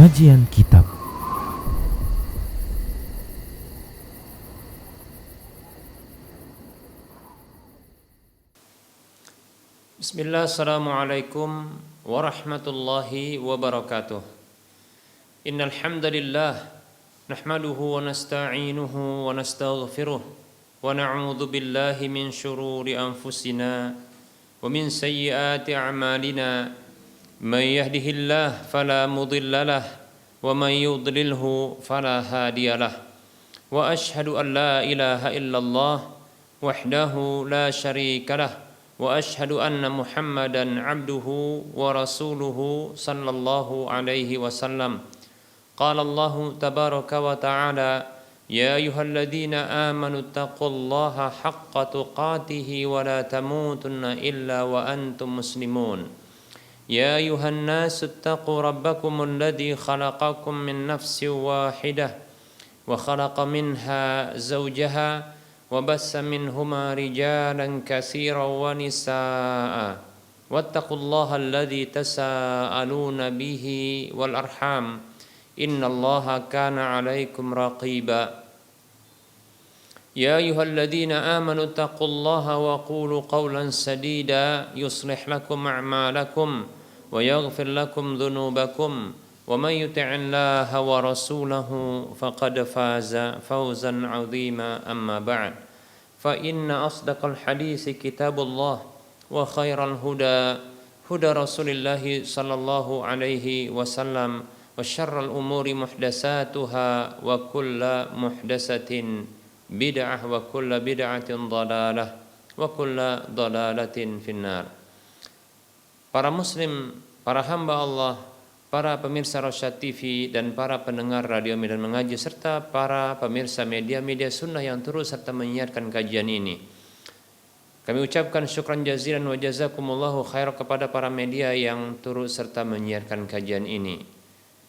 Kajian Kitab. Bismillah, assalamualaikum warahmatullahi wabarakatuh. Innal hamdalillah nahmaduhu wa nasta'inuhu wa nastaghfiruh wa na'udzu billahi min shururi anfusina wa min sayyiati a'malina. Man yahdihillahu fala mudilla lahu wa man yudlilhu fala hadiya lahu. Wa ashhadu an la ilaha illallah wahdahu la syarika lahu wa ashhadu anna Muhammadan abduhu wa rasuluhu sallallahu alaihi wasallam. Qala Allah tabaraka wa ta'ala, ya ayyuhalladzina amanu taqullaha haqqa tuqatih wa la tamutunna illa wa antum muslimun. Ya ayyuhan nasu taqu rabbakumul ladzi khalaqakum min nafsin wahidah wa khalaqa minha zawjaha وبث منهما رجالا كثيرا ونساء واتقوا الله الذي تساءلون به والأرحام إن الله كان عليكم رقيبا يا أيها الذين آمنوا اتقوا الله وقولوا قولا سديدا يصلح لكم أعمالكم ويغفر لكم ذنوبكم ومن يطع الله ورسوله فقد فاز فوزا عظيما أما بعد فإن أصدق الحديث كتاب الله وخير الهدى هدى رسول الله صلى الله عليه وسلم وشر الأمور محدثاتها وكل محدثة بدعة وكل بدعة ضلالة وكل ضلالة في النار. Para muslim, para hamba Allah, para pemirsa Rosyad TV dan para pendengar Radio Medan Mengaji serta para pemirsa media-media sunnah yang terus serta menyiarkan kajian ini. Kami ucapkan syukran jazilan wa jazakumullahu khair kepada para media yang turut serta menyiarkan kajian ini.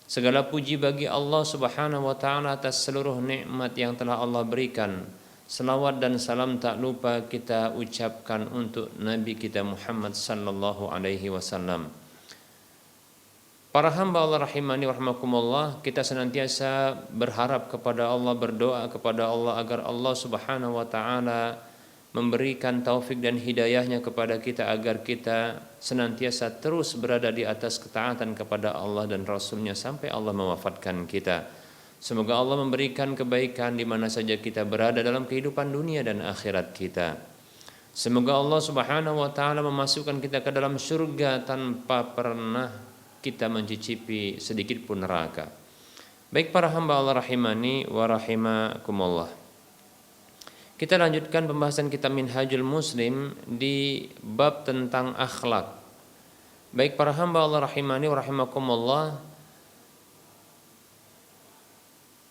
Segala puji bagi Allah Subhanahu wa taala atas seluruh nikmat yang telah Allah berikan. Selawat dan salam tak lupa kita ucapkan untuk Nabi kita Muhammad sallallahu alaihi wasallam. Para hamba Allah rahimani wa rahmakumullah, kita senantiasa berharap kepada Allah, berdoa kepada Allah agar Allah Subhanahu wa taala memberikan taufik dan hidayahnya kepada kita agar kita senantiasa terus berada di atas ketaatan kepada Allah dan Rasulnya sampai Allah mewafatkan kita. Semoga Allah memberikan kebaikan di mana saja kita berada dalam kehidupan dunia dan akhirat kita. Semoga Allah Subhanahu wa taala memasukkan kita ke dalam surga tanpa pernah kita mencicipi sedikit pun neraka. Baik para hamba Allah rahimani wa rahimakumullah. Kita lanjutkan pembahasan kitab Minhajul Muslim di bab tentang akhlak. Baik para hamba Allah rahimani wa rahimakumullah,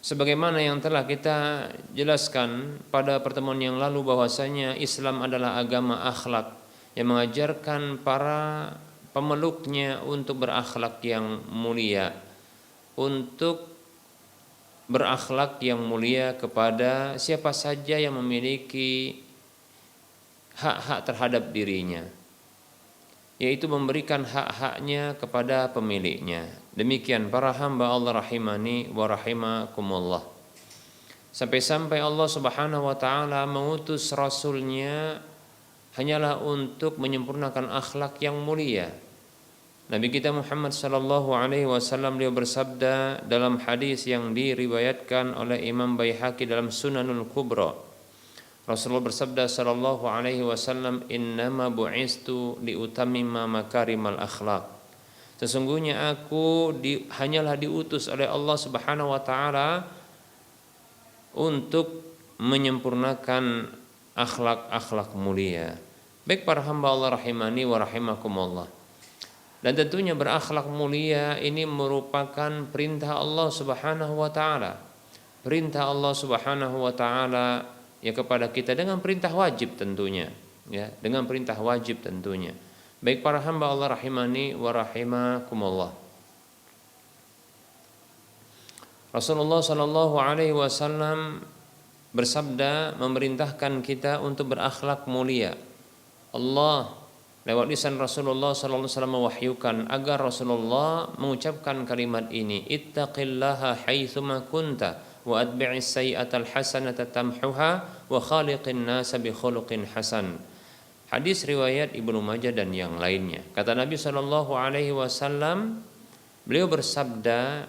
sebagaimana yang telah kita jelaskan pada pertemuan yang lalu bahwasanya Islam adalah agama akhlak yang mengajarkan para pemeluknya untuk berakhlak yang mulia, untuk berakhlak yang mulia kepada siapa saja yang memiliki hak-hak terhadap dirinya, yaitu memberikan hak-haknya kepada pemiliknya. Demikian para hamba Allah rahimani wa rahimakumullah. Sampai-sampai Allah Subhanahu wa taala mengutus rasulnya hanyalah untuk menyempurnakan akhlak yang mulia. Nabi kita Muhammad sallallahu alaihi wasallam beliau bersabda dalam hadis yang diriwayatkan oleh Imam Baihaqi dalam Sunanul Kubra. Rasulullah bersabda sallallahu alaihi wasallam, "Innama bu'istu liutammima makarimal akhlak." Sesungguhnya aku hanyalah diutus oleh Allah Subhanahu wa taala untuk menyempurnakan akhlak-akhlak mulia. Baik para hamba Allah rahimani wa rahimakumullah. Dan tentunya berakhlak mulia ini merupakan perintah Allah Subhanahu wa taala. Perintah Allah Subhanahu wa taala ya kepada kita dengan perintah wajib tentunya, ya, dengan perintah wajib tentunya. Baik para hamba Allah rahimani wa rahimakumullah. Rasulullah sallallahu alaihi wasallam bersabda memerintahkan kita untuk berakhlak mulia. Allah lewat lisan Rasulullah sallallahu alaihi wasallam mewahyukan agar Rasulullah mengucapkan kalimat ini, ittaqillaha haitsuma kunta wa atbi'is sayyi'atal hasanata tamhuha wa khaliqin nasa bi khuluqin hasan. Hadis riwayat Ibnu Majah dan yang lainnya. Kata Nabi sallallahu alaihi wasallam, beliau bersabda,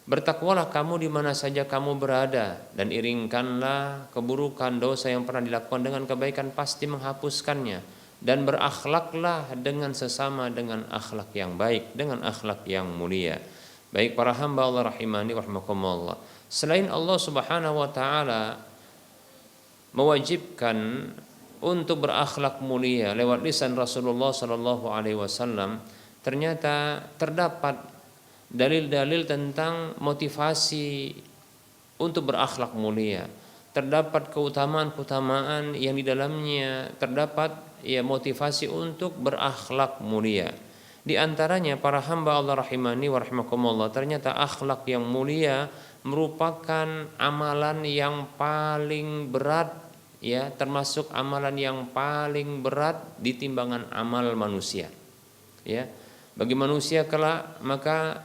bertakwalah kamu di mana saja kamu berada dan iringkanlah keburukan dosa yang pernah dilakukan dengan kebaikan pasti menghapuskannya, dan berakhlaklah dengan sesama dengan akhlak yang baik, dengan akhlak yang mulia. Baik para hamba Allah rahimani warahmatullah. Selain Allah Subhanahu wa taala mewajibkan untuk berakhlak mulia lewat lisan Rasulullah sallallahu alaihi wasallam, ternyata terdapat dalil-dalil tentang motivasi untuk berakhlak mulia. Terdapat keutamaan-keutamaan yang di dalamnya terdapat motivasi untuk berakhlak mulia. Di antaranya para hamba Allah rahimani wa rahimakumullah, ternyata akhlak yang mulia merupakan amalan yang paling berat, termasuk amalan yang paling berat di timbangan amal manusia. Bagi manusia kelak, maka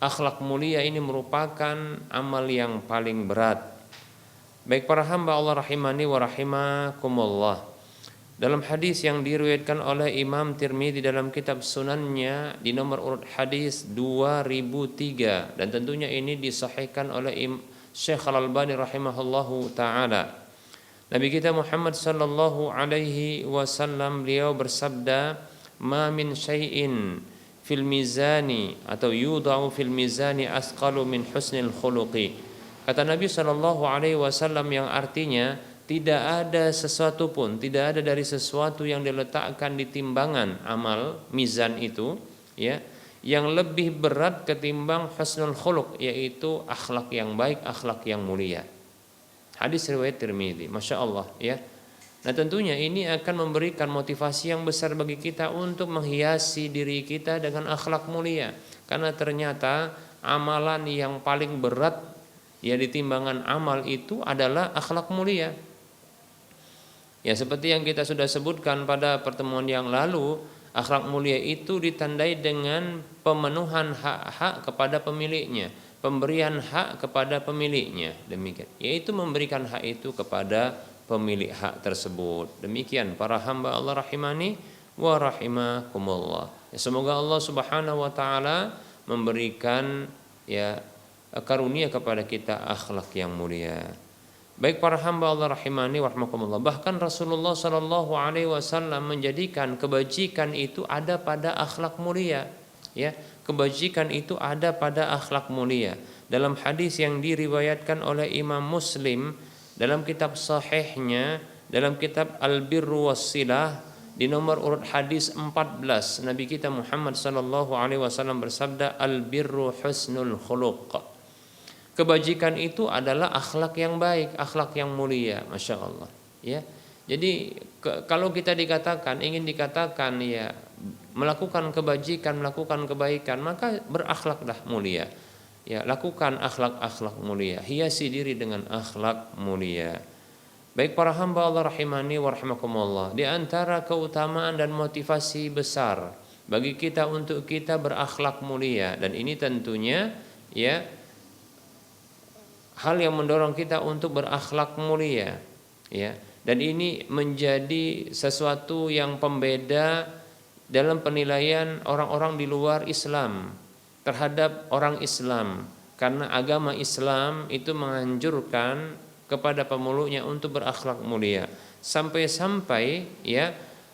akhlak mulia ini merupakan amal yang paling berat. Baik para hamba Allah rahimani wa rahimakumullah, dalam hadis yang diriwayatkan oleh Imam Tirmidzi dalam kitab Sunannya di nomor urut hadis 2003, dan tentunya ini disahihkan oleh Syekh Al-Albani rahimahullahu taala. Nabi kita Muhammad sallallahu alaihi wasallam beliau bersabda, ma min syai'in fil mizani atau yudau fil mizani asqalu min husnil khuluqi. Kata Nabi sallallahu alaihi wasallam yang artinya tidak ada sesuatu pun, tidak ada dari sesuatu yang diletakkan di timbangan amal mizan itu, yang lebih berat ketimbang husnul khuluq, yaitu akhlak yang baik, akhlak yang mulia. Hadis riwayat Tirmidzi. Masya Allah, Nah tentunya ini akan memberikan motivasi yang besar bagi kita untuk menghiasi diri kita dengan akhlak mulia. Karena ternyata amalan yang paling berat di timbangan amal itu adalah akhlak mulia. Seperti yang kita sudah sebutkan pada pertemuan yang lalu, akhlak mulia itu ditandai dengan pemenuhan hak-hak kepada pemiliknya, pemberian hak kepada pemiliknya, demikian, yaitu memberikan hak itu kepada pemilik hak tersebut. Demikian para hamba Allah rahimani wa rahimakumullah. Semoga Allah Subhanahu wa taala memberikan karunia kepada kita akhlak yang mulia. Baik para hamba Allah rahimani wa rahimakumullah, bahkan Rasulullah sallallahu alaihi wasallam menjadikan kebajikan itu ada pada akhlak mulia. Kebajikan itu ada pada akhlak mulia. Dalam hadis yang diriwayatkan oleh Imam Muslim dalam kitab sahihnya, dalam kitab Al-Birru Was-Silah di nomor urut hadis 14, Nabi kita Muhammad sallallahu alaihi wasallam bersabda, al-birru husnul khuluq. Kebajikan itu adalah akhlak yang baik, akhlak yang mulia. Masya Allah. Jadi kalau kita ingin dikatakan melakukan kebajikan, melakukan kebaikan, maka berakhlaklah mulia. Lakukan akhlak-akhlak mulia, hiasi diri dengan akhlak mulia. Baik para hamba Allah rahimani wa rahimakumullah, di antara keutamaan dan motivasi besar bagi kita untuk kita berakhlak mulia, dan ini tentunya hal yang mendorong kita untuk berakhlak mulia, dan ini menjadi sesuatu yang pembeda dalam penilaian orang-orang di luar Islam terhadap orang Islam, karena agama Islam itu menganjurkan kepada pemeluknya untuk berakhlak mulia, sampai-sampai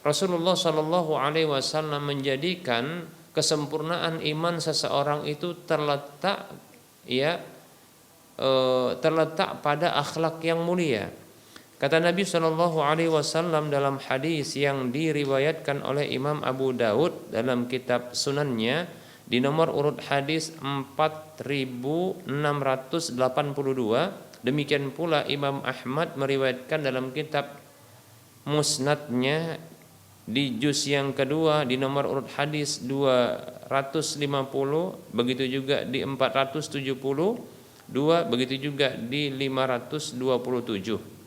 Rasulullah Shallallahu Alaihi Wasallam menjadikan kesempurnaan iman seseorang itu terletak pada akhlak yang mulia. Kata Nabi Shallallahu Alaihi Wasallam dalam hadis yang diriwayatkan oleh Imam Abu Daud dalam kitab Sunannya di nomor urut hadis 4682, demikian pula Imam Ahmad meriwayatkan dalam kitab Musnadnya di juz yang kedua di nomor urut hadis 250, begitu juga di 472, begitu juga di 527.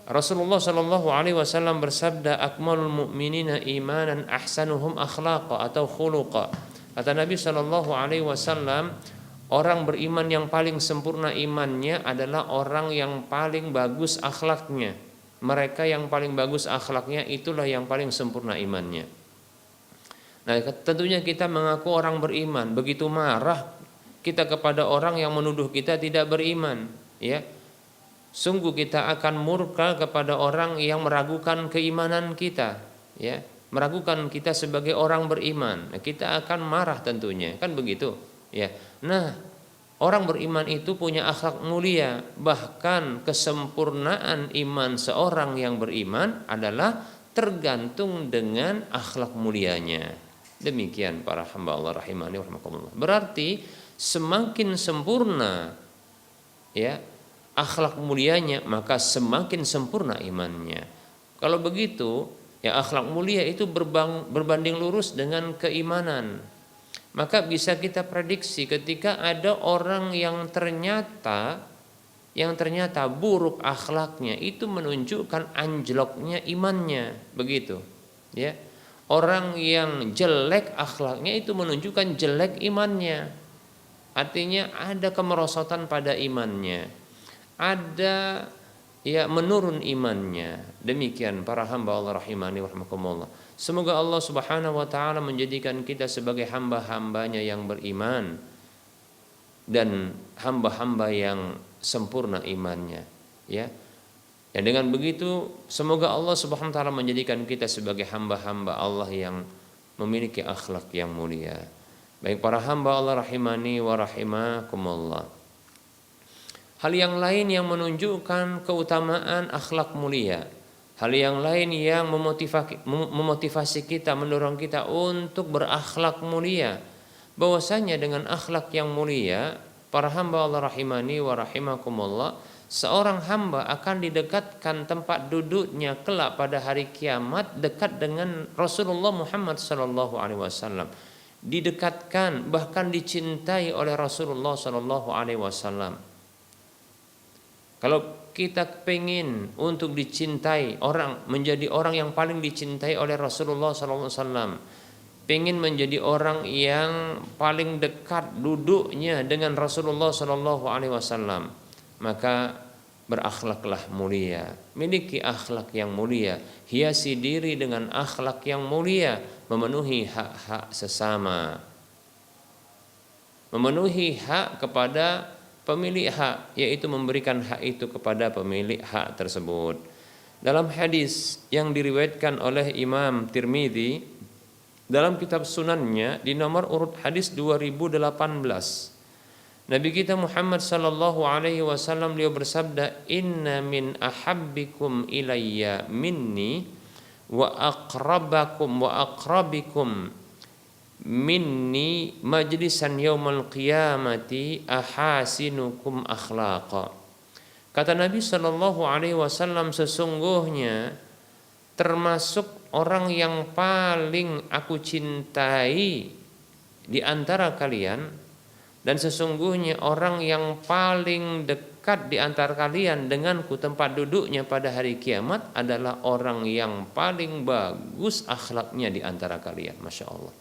Rasulullah Shallallahu Alaihi Wasallam bersabda, akmalul mu'minina imanan ahsanuhum akhlaqa atau khuluqa. Kata Nabi Shallallahu Alaihi Wasallam, orang beriman yang paling sempurna imannya adalah orang yang paling bagus akhlaknya. Mereka yang paling bagus akhlaknya itulah yang paling sempurna imannya. Nah, tentunya kita mengaku orang beriman, begitu marah kita kepada orang yang menuduh kita tidak beriman, ya. Sungguh kita akan murka kepada orang yang meragukan keimanan kita, ya, meragukan kita sebagai orang beriman. Nah, kita akan marah tentunya, kan begitu, ya. Nah, orang beriman itu punya akhlak mulia, bahkan kesempurnaan iman seorang yang beriman adalah tergantung dengan akhlak mulianya. Demikian para hamba Allah rahimani wa rahimakumullah. Berarti semakin sempurna, ya, akhlak mulianya, maka semakin sempurna imannya. Kalau begitu, ya akhlak mulia itu berbanding lurus dengan keimanan. Maka bisa kita prediksi ketika ada orang yang ternyata buruk akhlaknya, itu menunjukkan anjloknya imannya, begitu. Ya. Orang yang jelek akhlaknya itu menunjukkan jelek imannya. Artinya ada kemerosotan pada imannya. Ada ya menurun imannya. Demikian para hamba Allah rahimani wa rahimakumullah. Semoga Allah Subhanahu wa taala menjadikan kita sebagai hamba-hambanya yang beriman dan hamba-hamba yang sempurna imannya, ya. Ya, dengan begitu semoga Allah Subhanahu wa taala menjadikan kita sebagai hamba-hamba Allah yang memiliki akhlak yang mulia. Baik para hamba Allah rahimani wa rahimakumullah. Hal yang lain yang menunjukkan keutamaan akhlak mulia, hal yang lain yang memotivasi kita, mendorong kita untuk berakhlak mulia, bahwasanya dengan akhlak yang mulia, para hamba Allah rahimani wa rahimakumullah, seorang hamba akan didekatkan tempat duduknya kelak pada hari kiamat dekat dengan Rasulullah Muhammad sallallahu alaihi wasallam. Didekatkan, bahkan dicintai oleh Rasulullah sallallahu alaihi wasallam. Kalau kita pengen untuk dicintai orang, menjadi orang yang paling dicintai oleh Rasulullah SAW, pengen menjadi orang yang paling dekat duduknya dengan Rasulullah SAW, maka berakhlaklah mulia, miliki akhlak yang mulia, hiasi diri dengan akhlak yang mulia, memenuhi hak-hak sesama, memenuhi hak kepada pemilik hak, yaitu memberikan hak itu kepada pemilik hak tersebut. Dalam hadis yang diriwayatkan oleh Imam Tirmidzi dalam kitab sunannya di nomor urut hadis 2018, Nabi kita Muhammad sallallahu alaihi wasallam beliau bersabda, inna min ahabbikum ilayya minni wa aqrabikum minni majlisan yaumal qiyamati ahasinukum akhlaqa. Kata Nabi sallallahu alaihi wasallam, sesungguhnya termasuk orang yang paling aku cintai di antara kalian, dan sesungguhnya orang yang paling dekat di antara kalian denganku tempat duduknya pada hari kiamat adalah orang yang paling bagus akhlaknya di antara kalian. Masya Allah.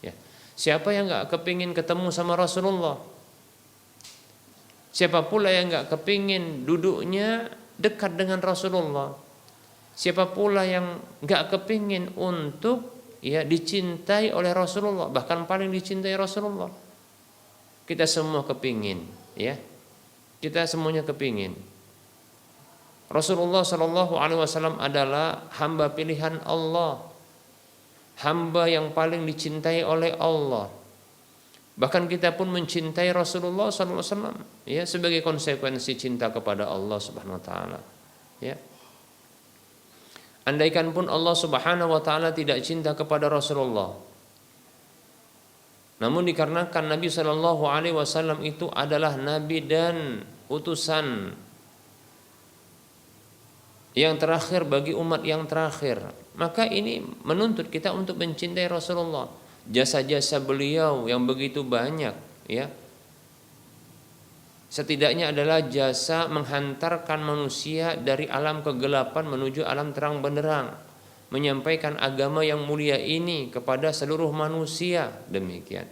Ya. Siapa yang gak kepingin ketemu sama Rasulullah? Siapa pula yang gak kepingin duduknya dekat dengan Rasulullah? Siapa pula yang gak kepingin untuk dicintai oleh Rasulullah, bahkan paling dicintai Rasulullah? Kita semua kepingin, ya. Kita semuanya kepingin. Rasulullah Shallallahu Alaihi Wasallam adalah hamba pilihan Allah, hamba yang paling dicintai oleh Allah. Bahkan kita pun mencintai Rasulullah Sallallahu Alaihi Wasallam, ya, sebagai konsekuensi cinta kepada Allah Subhanahu Wa Taala. Ya. Andaikan pun Allah Subhanahu Wa Taala tidak cinta kepada Rasulullah, namun dikarenakan Nabi Sallallahu Alaihi Wasallam itu adalah Nabi dan utusan yang terakhir bagi umat yang terakhir, maka ini menuntut kita untuk mencintai Rasulullah. Jasa-jasa beliau yang begitu banyak, ya, setidaknya adalah jasa menghantarkan manusia dari alam kegelapan menuju alam terang benderang, menyampaikan agama yang mulia ini kepada seluruh manusia. Demikian.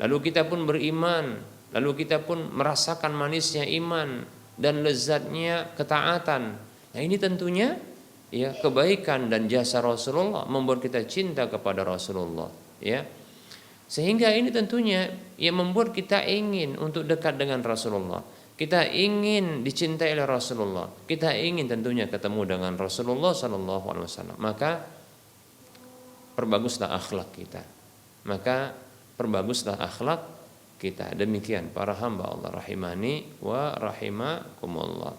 Lalu kita pun beriman, lalu kita pun merasakan manisnya iman dan lezatnya ketaatan. Nah, ini tentunya ya kebaikan dan jasa Rasulullah membuat kita cinta kepada Rasulullah, ya. Sehingga ini tentunya yang membuat kita ingin untuk dekat dengan Rasulullah. Kita ingin dicintai oleh Rasulullah. Kita ingin tentunya ketemu dengan Rasulullah sallallahu alaihi wasallam. Maka perbaguslah akhlak kita. Maka perbaguslah akhlak kita. Demikian para hamba Allah rahimani wa rahimakumullah.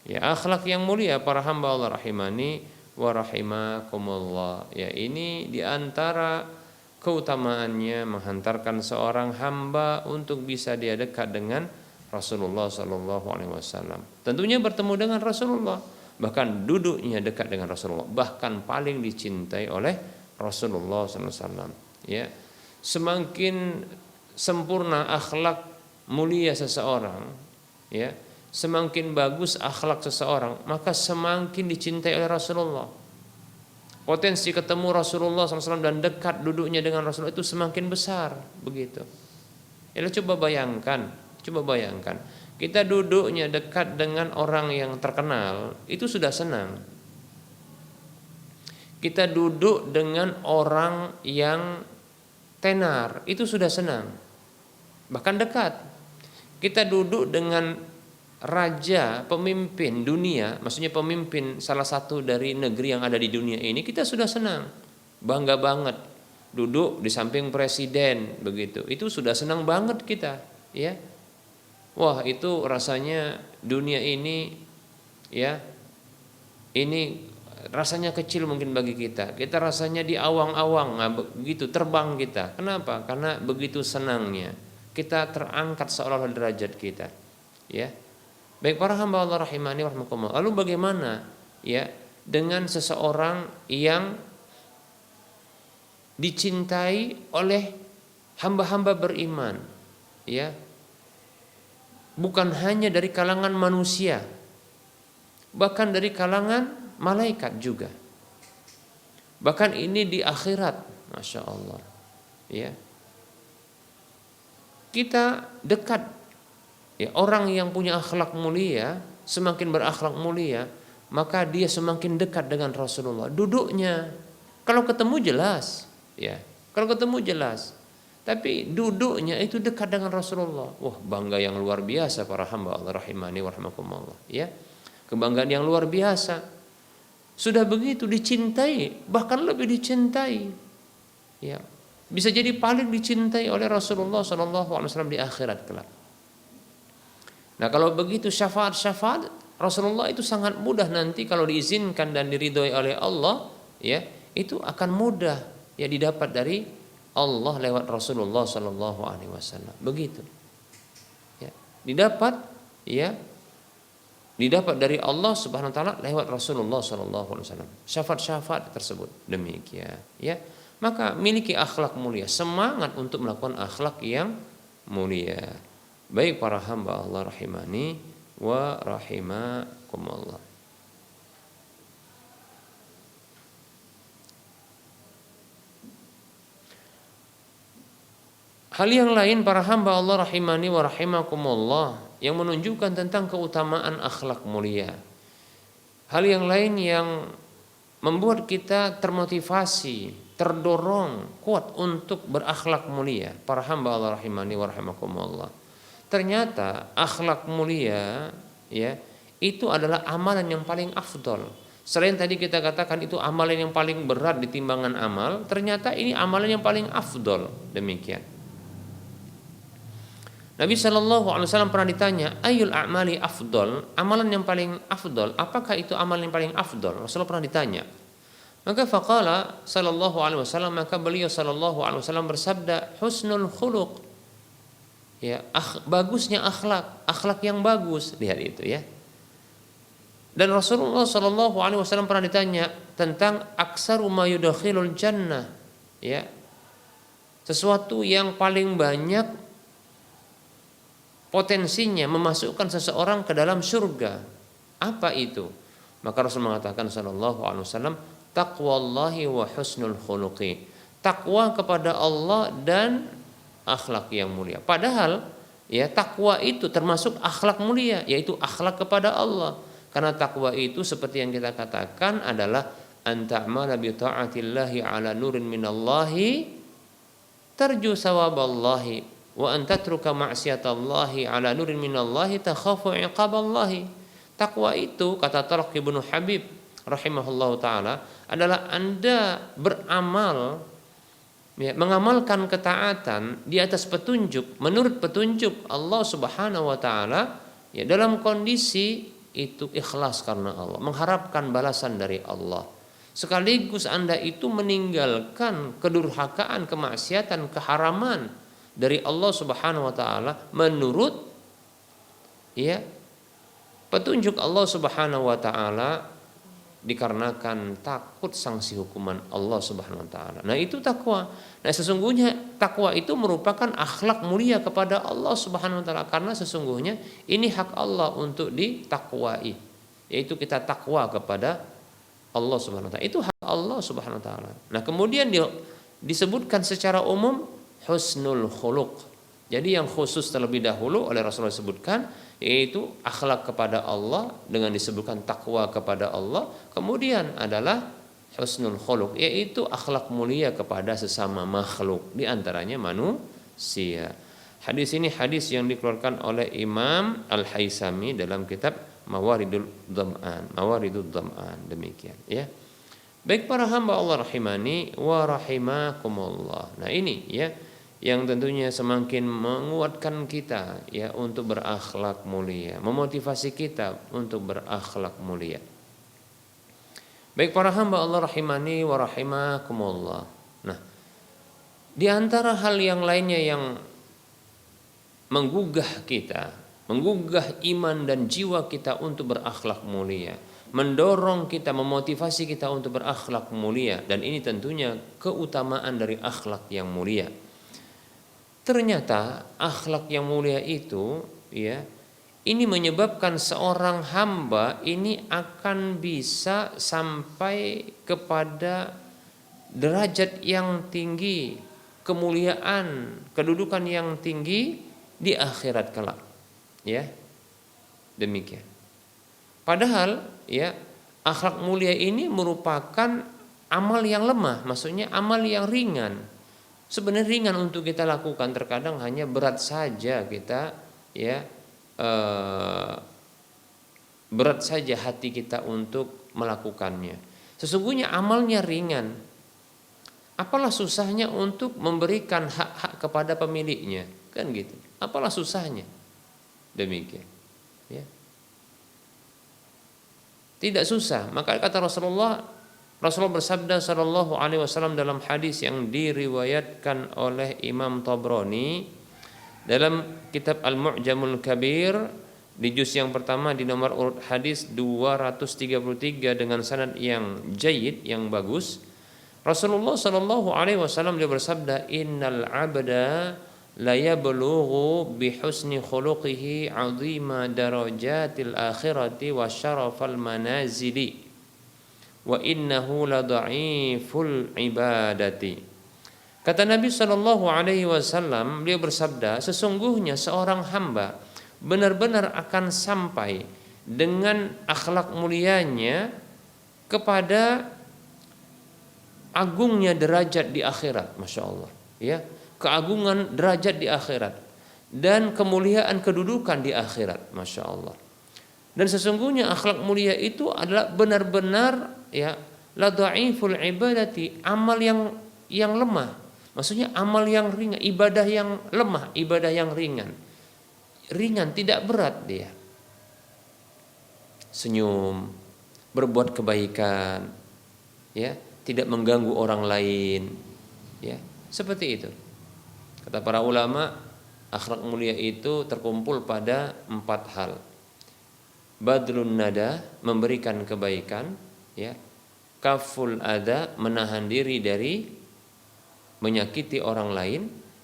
Ya, akhlak yang mulia para hamba Allah rahimani wa rahimakumullah. Ya, ini diantara keutamaannya menghantarkan seorang hamba untuk bisa dia dekat dengan Rasulullah sallallahu alaihi wasallam. Tentunya bertemu dengan Rasulullah, bahkan duduknya dekat dengan Rasulullah, bahkan paling dicintai oleh Rasulullah sallallahu alaihi wasallam. Ya. Semakin sempurna akhlak mulia seseorang, ya, semakin bagus akhlak seseorang, maka semakin dicintai oleh Rasulullah. Potensi ketemu Rasulullah SAW dan dekat duduknya dengan Rasulullah itu semakin besar, begitu. Ya, coba bayangkan, kita duduknya dekat dengan orang yang terkenal, itu sudah senang. Kita duduk dengan orang yang tenar, itu sudah senang, bahkan dekat. Kita duduk dengan raja, pemimpin dunia, maksudnya pemimpin salah satu dari negeri yang ada di dunia ini, kita sudah senang, bangga banget. Duduk di samping presiden, begitu, itu sudah senang banget kita, ya. Wah, itu rasanya dunia ini, ya, ini rasanya kecil mungkin bagi kita. Kita rasanya di awang-awang, nah, begitu terbang kita. Kenapa? Karena begitu senangnya kita terangkat seolah-olah derajat kita, ya. Baik para hamba Allah rahimani wa rahimakumullah. Lalu bagaimana ya dengan seseorang yang dicintai oleh hamba-hamba beriman, ya. Bukan hanya dari kalangan manusia, bahkan dari kalangan malaikat juga. Bahkan ini di akhirat, Masya Allah, ya. Kita dekat. Ya, orang yang punya akhlak mulia, semakin berakhlak mulia, maka dia semakin dekat dengan Rasulullah. Duduknya, kalau ketemu jelas, ya, kalau ketemu jelas. Tapi duduknya itu dekat dengan Rasulullah. Wah, bangga yang luar biasa para hamba Allah rahimani wa rahimakumullah, ya. Kebanggaan yang luar biasa. Sudah begitu dicintai, bahkan lebih dicintai. Ya, bisa jadi paling dicintai oleh Rasulullah sallallahu alaihi wasallam di akhirat kelak. Nah, kalau begitu syafaat Rasulullah itu sangat mudah nanti kalau diizinkan dan diridhoi oleh Allah, ya, itu akan mudah ya didapat dari Allah lewat Rasulullah sallallahu alaihi wasallam. Begitu. Ya, didapat dari Allah Subhanahu wa taala lewat Rasulullah sallallahu alaihi wasallam. Syafaat tersebut. Demikian, ya. Maka miliki akhlak mulia, semangat untuk melakukan akhlak yang mulia. Baik para hamba Allah rahimani wa rahimakumullah. Hal yang lain para hamba Allah rahimani wa rahimakumullah yang menunjukkan tentang keutamaan akhlak mulia. Hal yang lain yang membuat kita termotivasi, terdorong kuat untuk berakhlak mulia. Para hamba Allah rahimani wa rahimakumullah. Ternyata akhlak mulia, ya, itu adalah amalan yang paling afdol. Selain tadi kita katakan itu amalan yang paling berat di timbangan amal, ternyata ini amalan yang paling afdol. Demikian. Nabi Shallallahu Alaihi Wasallam pernah ditanya, ayul a'mali afdol, amalan yang paling afdol, apakah itu amalan yang paling afdol? Rasulullah pernah ditanya. Maka faqala Shallallahu Alaihi Wasallam, maka beliau Shallallahu Alaihi Wasallam bersabda, husnul khuluq. Ya, bagusnya akhlak yang bagus, lihat itu, ya. Dan Rasulullah Shallallahu Alaihi Wasallam pernah ditanya tentang aksaru ma yudkhilul jannah, ya, sesuatu yang paling banyak potensinya memasukkan seseorang ke dalam surga. Apa itu? Maka Rasul mengatakan sallallahu alaihi wasallam, taqwallahi wa husnul khuluqi. Takwa kepada Allah dan akhlak yang mulia. Padahal ya takwa itu termasuk akhlak mulia, yaitu akhlak kepada Allah. Karena takwa itu seperti yang kita katakan adalah anta'mala bi ta'atillahi ala nurin minallahi tarju sawaballahi wa antatruka ma'siyatallahi ala nurin minallahi takhafu iqaballahi. Takwa itu, kata Talq ibnu Habib rahimahullahu taala, adalah Anda beramal, ya, mengamalkan ketaatan di atas petunjuk, menurut petunjuk Allah Subhanahu wa taala, ya, dalam kondisi itu ikhlas karena Allah, mengharapkan balasan dari Allah. Sekaligus Anda itu meninggalkan kedurhakaan, kemaksiatan, keharaman dari Allah Subhanahu wa taala menurut ya petunjuk Allah Subhanahu wa taala, dikarenakan takut sanksi hukuman Allah Subhanahu wa taala. Nah, itu takwa. Nah, sesungguhnya takwa itu merupakan akhlak mulia kepada Allah Subhanahu wa taala, karena sesungguhnya ini hak Allah untuk ditakwai, yaitu kita takwa kepada Allah Subhanahu wa taala. Itu hak Allah Subhanahu wa taala. Nah, kemudian disebutkan secara umum husnul khuluq. Jadi yang khusus terlebih dahulu oleh Rasulullah sebutkan, yaitu akhlak kepada Allah dengan disebutkan takwa kepada Allah. Kemudian adalah husnul khuluq, yaitu akhlak mulia kepada sesama makhluk, di antaranya manusia. Hadis ini hadis yang dikeluarkan oleh Imam Al-Haisami dalam kitab Mawaridul Dham'an. Demikian ya. Baik para hamba Allah rahimani wa rahimakumullah. Nah, ini ya yang tentunya semakin menguatkan kita ya untuk berakhlak mulia, memotivasi kita untuk berakhlak mulia. Baik para hamba Allah rahimani wa rahimakumullah. Nah, di antara hal yang lainnya yang menggugah kita, menggugah iman dan jiwa kita untuk berakhlak mulia, mendorong kita, memotivasi kita untuk berakhlak mulia, dan ini tentunya keutamaan dari akhlak yang mulia. Ternyata akhlak yang mulia itu ya, ini menyebabkan seorang hamba ini akan bisa sampai kepada derajat yang tinggi, kemuliaan, kedudukan yang tinggi di akhirat kelak. Ya. Demikian. Padahal ya, akhlak mulia ini merupakan amal yang lemah, maksudnya amal yang ringan. Sebenarnya ringan untuk kita lakukan, terkadang hanya berat saja kita ya, berat saja hati kita untuk melakukannya. Sesungguhnya amalnya ringan. Apalah susahnya untuk memberikan hak-hak kepada pemiliknya, kan gitu. Apalah susahnya. Demikian. Ya. Tidak susah. Maka kata Rasulullah bersabda sallallahu alaihi wasallam dalam hadis yang diriwayatkan oleh Imam Tabrani dalam kitab Al-Mu'jamul Kabir di juz yang pertama di nomor urut hadis 233 dengan sanad yang jayyid, yang bagus. Rasulullah sallallahu alaihi wasallam dia bersabda, innal 'abda la yablughu bi husni khuluqihi 'azima darajatil akhirati wa syarafal manazili wa innahu la dha'iful ibadati. Kata Nabi sallallahu alaihi wasallam, beliau bersabda, sesungguhnya seorang hamba benar-benar akan sampai dengan akhlak mulianya kepada agungnya derajat di akhirat, Masya Allah ya, keagungan derajat di akhirat dan kemuliaan kedudukan di akhirat, Masya Allah. Dan sesungguhnya akhlak mulia itu adalah benar-benar ya, la dhaiful ibadati, amal yang lemah, maksudnya amal yang ringan, ibadah yang lemah, ibadah yang ringan, tidak berat dia. Senyum, berbuat kebaikan, ya, tidak mengganggu orang lain, ya, seperti itu. Kata para ulama, akhlak mulia itu terkumpul pada 4 hal. Badlun nada, memberikan kebaikan, ya. Kaful ada, menahan diri dari menyakiti orang lain.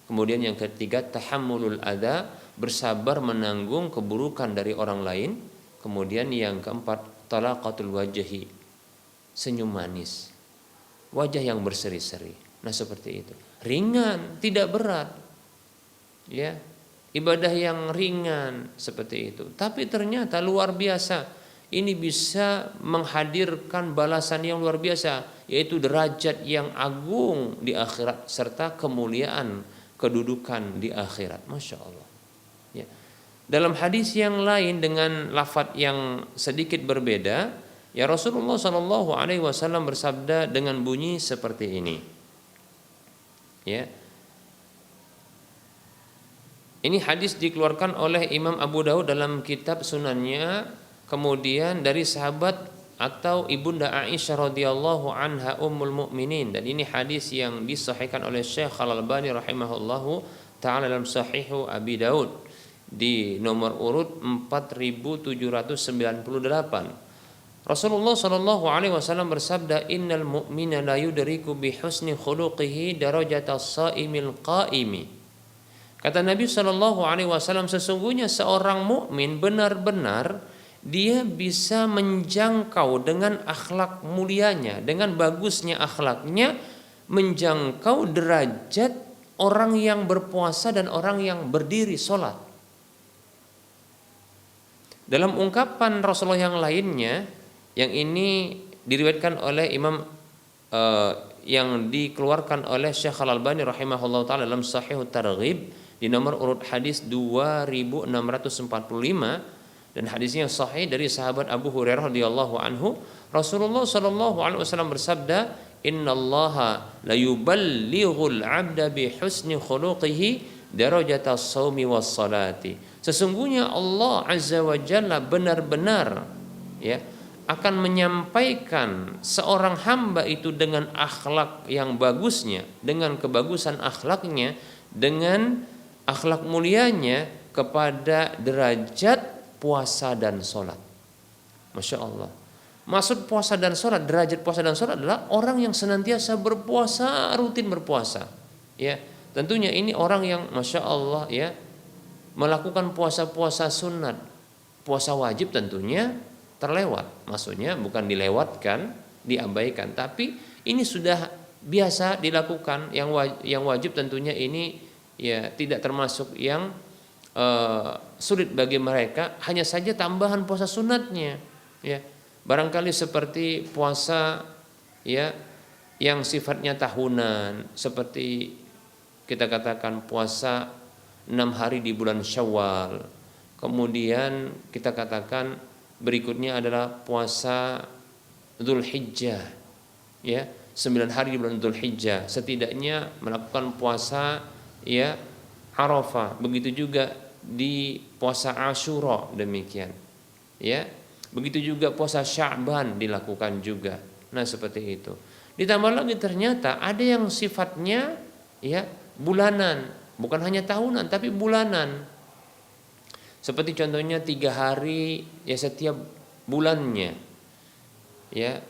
Kemudian yang ketiga, tahammulul ada, bersabar menanggung keburukan dari orang lain. Kemudian yang keempat, talaqatul wajhi, senyum manis, wajah yang berseri-seri. Nah seperti itu, ringan, tidak berat, ya, ibadah yang ringan seperti itu. Tapi ternyata luar biasa, ini bisa menghadirkan balasan yang luar biasa, yaitu derajat yang agung di akhirat serta kemuliaan kedudukan di akhirat. Masya Allah. Ya. Dalam hadis yang lain dengan lafadz yang sedikit berbeda, ya Rasulullah Shallallahu Alaihi Wasallam bersabda dengan bunyi seperti ini. Ya. Ini hadis dikeluarkan oleh Imam Abu Daud dalam kitab Sunannya, kemudian dari sahabat atau ibunda Aisyah radhiyallahu anha ummul mukminin, dan ini hadis yang disahihkan oleh Syekh Al-Albani rahimahullahu taala dalam Sahihu Abi Daud di nomor urut 4798. Rasulullah Shallallahu Alaihi Wasallam bersabda, Innal mu'mina la yudriku bi husni khuluqihi darajatas saimil qaimi. Kata Nabi Shallallahu Alaihi Wasallam, sesungguhnya seorang mukmin benar-benar dia bisa menjangkau dengan akhlak mulianya, dengan bagusnya akhlaknya, menjangkau derajat orang yang berpuasa dan orang yang berdiri sholat. Dalam ungkapan Rasulullah yang lainnya, yang ini diriwayatkan oleh Imam yang dikeluarkan oleh Syekh Al-Albani rahimahullah taala dalam Sahih Targhib di nomor urut hadis 2645, dan hadisnya sahih dari sahabat Abu Hurairah radhiyallahu anhu. Rasulullah sallallahu alaihi wasallam bersabda, innallaha la yuballighul 'abda bi husni khuluqihi darajatas shaumi was salati. Sesungguhnya Allah azza wa jalla benar-benar, ya, akan menyampaikan seorang hamba itu dengan akhlak yang bagusnya, dengan kebagusan akhlaknya, dengan akhlak mulianya kepada derajat puasa dan sholat. Masya Allah. Maksud puasa dan sholat, derajat puasa dan sholat adalah orang yang senantiasa berpuasa, rutin berpuasa. Ya, tentunya ini orang yang Masya Allah, ya, melakukan puasa-puasa sunat. Puasa wajib tentunya terlewat. Maksudnya bukan dilewatkan, diabaikan, tapi ini sudah biasa dilakukan. Yang wajib tentunya ini, ya, tidak termasuk yang sulit bagi mereka, hanya saja tambahan puasa sunatnya, ya, barangkali seperti puasa, ya, yang sifatnya tahunan, seperti kita katakan puasa 6 hari di bulan Syawal, kemudian kita katakan berikutnya adalah puasa Dzulhijjah, ya, 9 hari di bulan Dzulhijjah, setidaknya melakukan puasa, ya, Arafah, begitu juga di puasa Asyura demikian, ya, begitu juga puasa Sya'ban dilakukan juga. Nah seperti itu. Ditambah lagi ternyata ada yang sifatnya, ya, bulanan, bukan hanya tahunan tapi bulanan. Seperti contohnya 3 hari, ya, setiap bulannya, ya,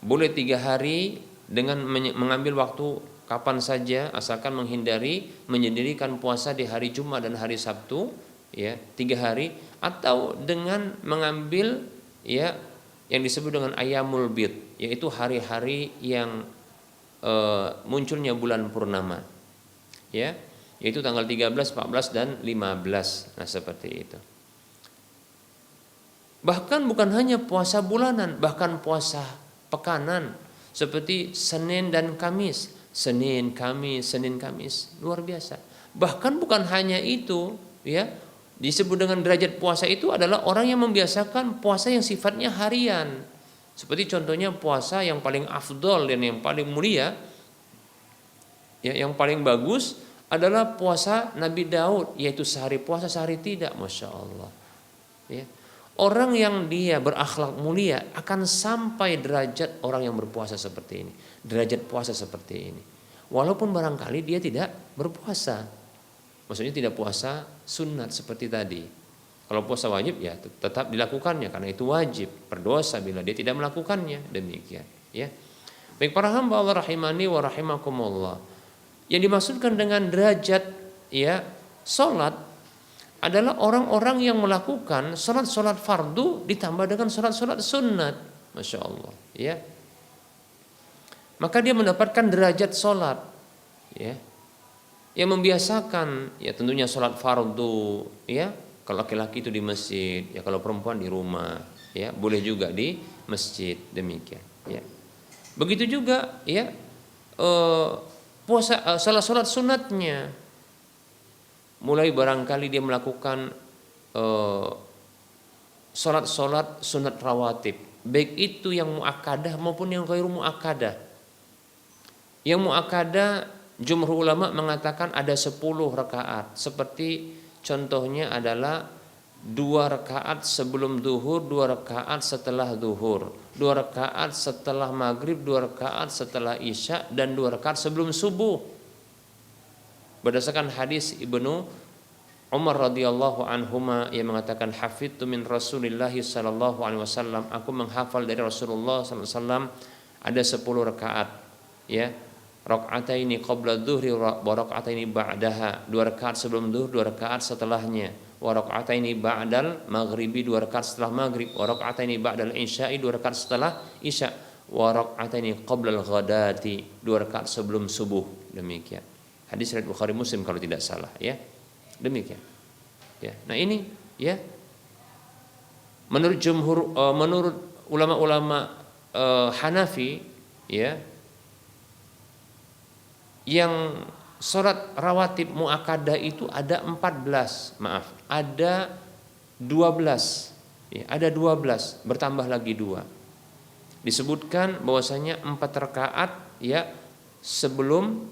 boleh 3 hari dengan mengambil waktu kapan saja, asalkan menghindari menyendirikan puasa di hari Jumat dan hari Sabtu, ya, 3 hari, atau dengan mengambil, ya, yang disebut dengan ayamul bid, yaitu hari-hari yang munculnya bulan purnama, ya, yaitu tanggal 13, 14 dan 15. Nah seperti itu. Bahkan bukan hanya puasa bulanan, bahkan puasa pekanan seperti Senin dan Kamis. Senin Kamis, luar biasa. Bahkan bukan hanya itu, ya, disebut dengan derajat puasa itu adalah orang yang membiasakan puasa yang sifatnya harian. Seperti contohnya puasa yang paling afdol dan yang paling mulia, ya, yang paling bagus adalah puasa Nabi Daud, yaitu sehari puasa sehari tidak. Masya Allah, ya. Orang yang dia berakhlak mulia akan sampai derajat orang yang berpuasa seperti ini, derajat puasa seperti ini. Walaupun barangkali dia tidak berpuasa, maksudnya tidak puasa sunat seperti tadi. Kalau puasa wajib, ya, tetap dilakukannya karena itu wajib, berdosa bila dia tidak melakukannya, demikian, ya. Baik para hamba Allah rahimani wa rahimakumullah. Yang dimaksudkan dengan derajat, ya, salat adalah orang-orang yang melakukan sholat fardu ditambah dengan sholat sunat. Masya Allah, ya. Maka dia mendapatkan derajat sholat, ya. Yang membiasakan, ya tentunya sholat fardu, ya. Kalau laki-laki itu di masjid, ya kalau perempuan di rumah, ya boleh juga di masjid, demikian, ya. Begitu juga, ya puasa, sholat sunatnya. Mulai barangkali dia melakukan sholat sunat rawatib, baik itu yang muakkadah maupun yang ghairu muakkadah. Yang muakkadah jumhur ulama mengatakan ada 10 rakaat, seperti contohnya adalah 2 rakaat sebelum zuhur, 2 rakaat setelah zuhur, 2 rakaat setelah maghrib, 2 rakaat setelah isya, dan 2 rakaat sebelum subuh. Berdasarkan hadis Ibnu Umar radhiyallahu anhuma yang mengatakan hafidtu min Rasulillah sallallahu alaihi wasallam, aku menghafal dari Rasulullah sallallahu alaihi wasallam ada 10 rakaat, ya. Rakaataini qabla dzuhri wa rakaataini ba'daha, 2 rakaat sebelum zuhur, 2 rakaat setelahnya. Wa rakaataini ba'dal maghribi, 2 rakaat setelah maghrib. Wa rakaataini ba'dal isya'i, 2 rakaat setelah isya. Wa rakaataini qabla al-ghadati, 2 rakaat sebelum subuh. Demikian. Hadis riwayat Bukhari Muslim kalau tidak salah, ya. Demikian. Ya. Nah ini, ya. Menurut jumhur, menurut ulama-ulama Hanafi, ya, yang sholat rawatib muakkadah itu ada 14, ada 12, ya, ada 12, bertambah lagi 2. Disebutkan bahwasanya 4 rakaat, ya, sebelum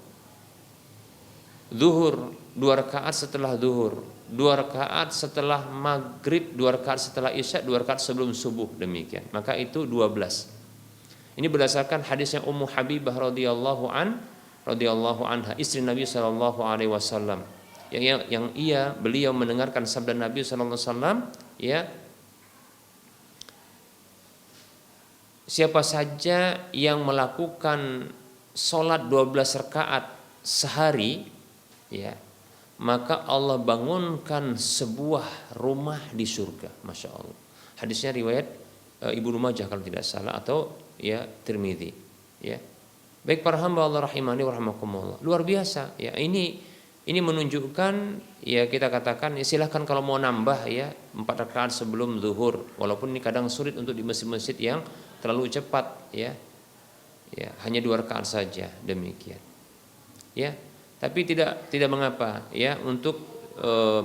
zuhur, 2 rakaat setelah zuhur, 2 rakaat setelah maghrib, 2 rakaat setelah isya, 2 rakaat sebelum subuh, demikian. Maka itu 12. Ini berdasarkan hadisnya Ummu Habibah radhiyallahu anha, istri Nabi sallallahu alaihi wasallam, yang beliau mendengarkan sabda Nabi sallallahu alaihi wasallam, ya, siapa saja yang melakukan sholat 12 rakaat sehari, ya, maka Allah bangunkan sebuah rumah di surga. Masya Allah. Hadisnya riwayat Ibnu Majah kalau tidak salah, atau ya Tirmidzi, ya. Baik para hamba Allah rahimani wa rahimakumullah, luar biasa, ya. Ini menunjukkan, ya, kita katakan, ya, silahkan kalau mau nambah, ya, 4 rakaat sebelum zuhur, walaupun ini kadang sulit untuk di masjid-masjid yang terlalu cepat, ya, hanya 2 rakaat saja, demikian, ya. Tapi tidak mengapa, ya, untuk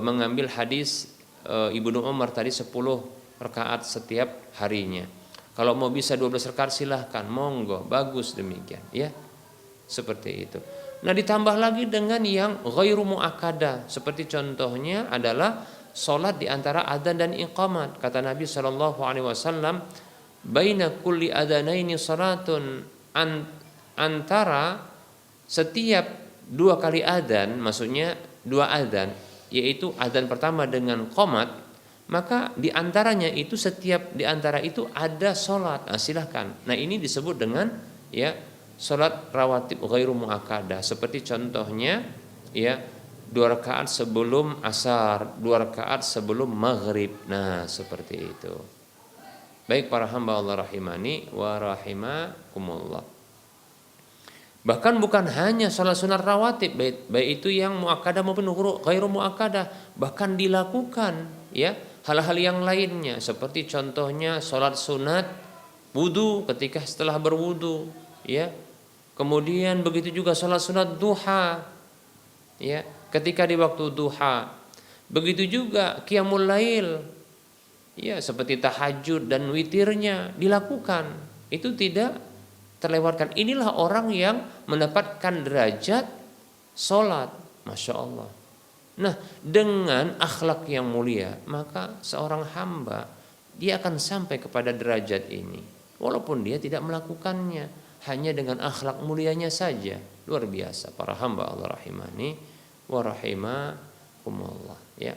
mengambil hadis Ibnu Umar tadi 10 rakaat setiap harinya. Kalau mau bisa 12 rakaat silahkan, monggo, bagus, demikian, ya. Seperti itu. Nah, ditambah lagi dengan yang ghairu muakkadah, seperti contohnya adalah salat di antara adzan dan iqamat. Kata Nabi sallallahu alaihi wasallam, baina kulli adzanaini salatun, antara setiap 2 kali adzan, maksudnya 2 adzan, yaitu adzan pertama dengan qomat, maka di antaranya itu, setiap di antara itu ada sholat. Nah, silahkan. Nah, ini disebut dengan, ya, sholat rawatib ghairu muakkadah. Seperti contohnya, ya, 2 rakaat sebelum asar, 2 rakaat sebelum maghrib. Nah, seperti itu. Baik para hamba Allah rahimani wa rahimakumullah. Bahkan bukan hanya sholat sunat rawatib, baik itu yang muakkadah maupun ghairu muakkadah, bahkan dilakukan, ya, hal-hal yang lainnya, seperti contohnya sholat sunat wudu ketika setelah berwudu, ya. Kemudian begitu juga sholat sunat duha, ya, ketika di waktu duha. Begitu juga qiyamul lail, ya, seperti tahajud dan witirnya dilakukan. Itu tidak terlewatkan. Inilah orang yang mendapatkan derajat sholat. Masya Allah. Nah, dengan akhlak yang mulia, maka seorang hamba, dia akan sampai kepada derajat ini, walaupun dia tidak melakukannya, hanya dengan akhlak mulianya saja. Luar biasa para hamba Allah rahimani wa rahimakumullah, ya.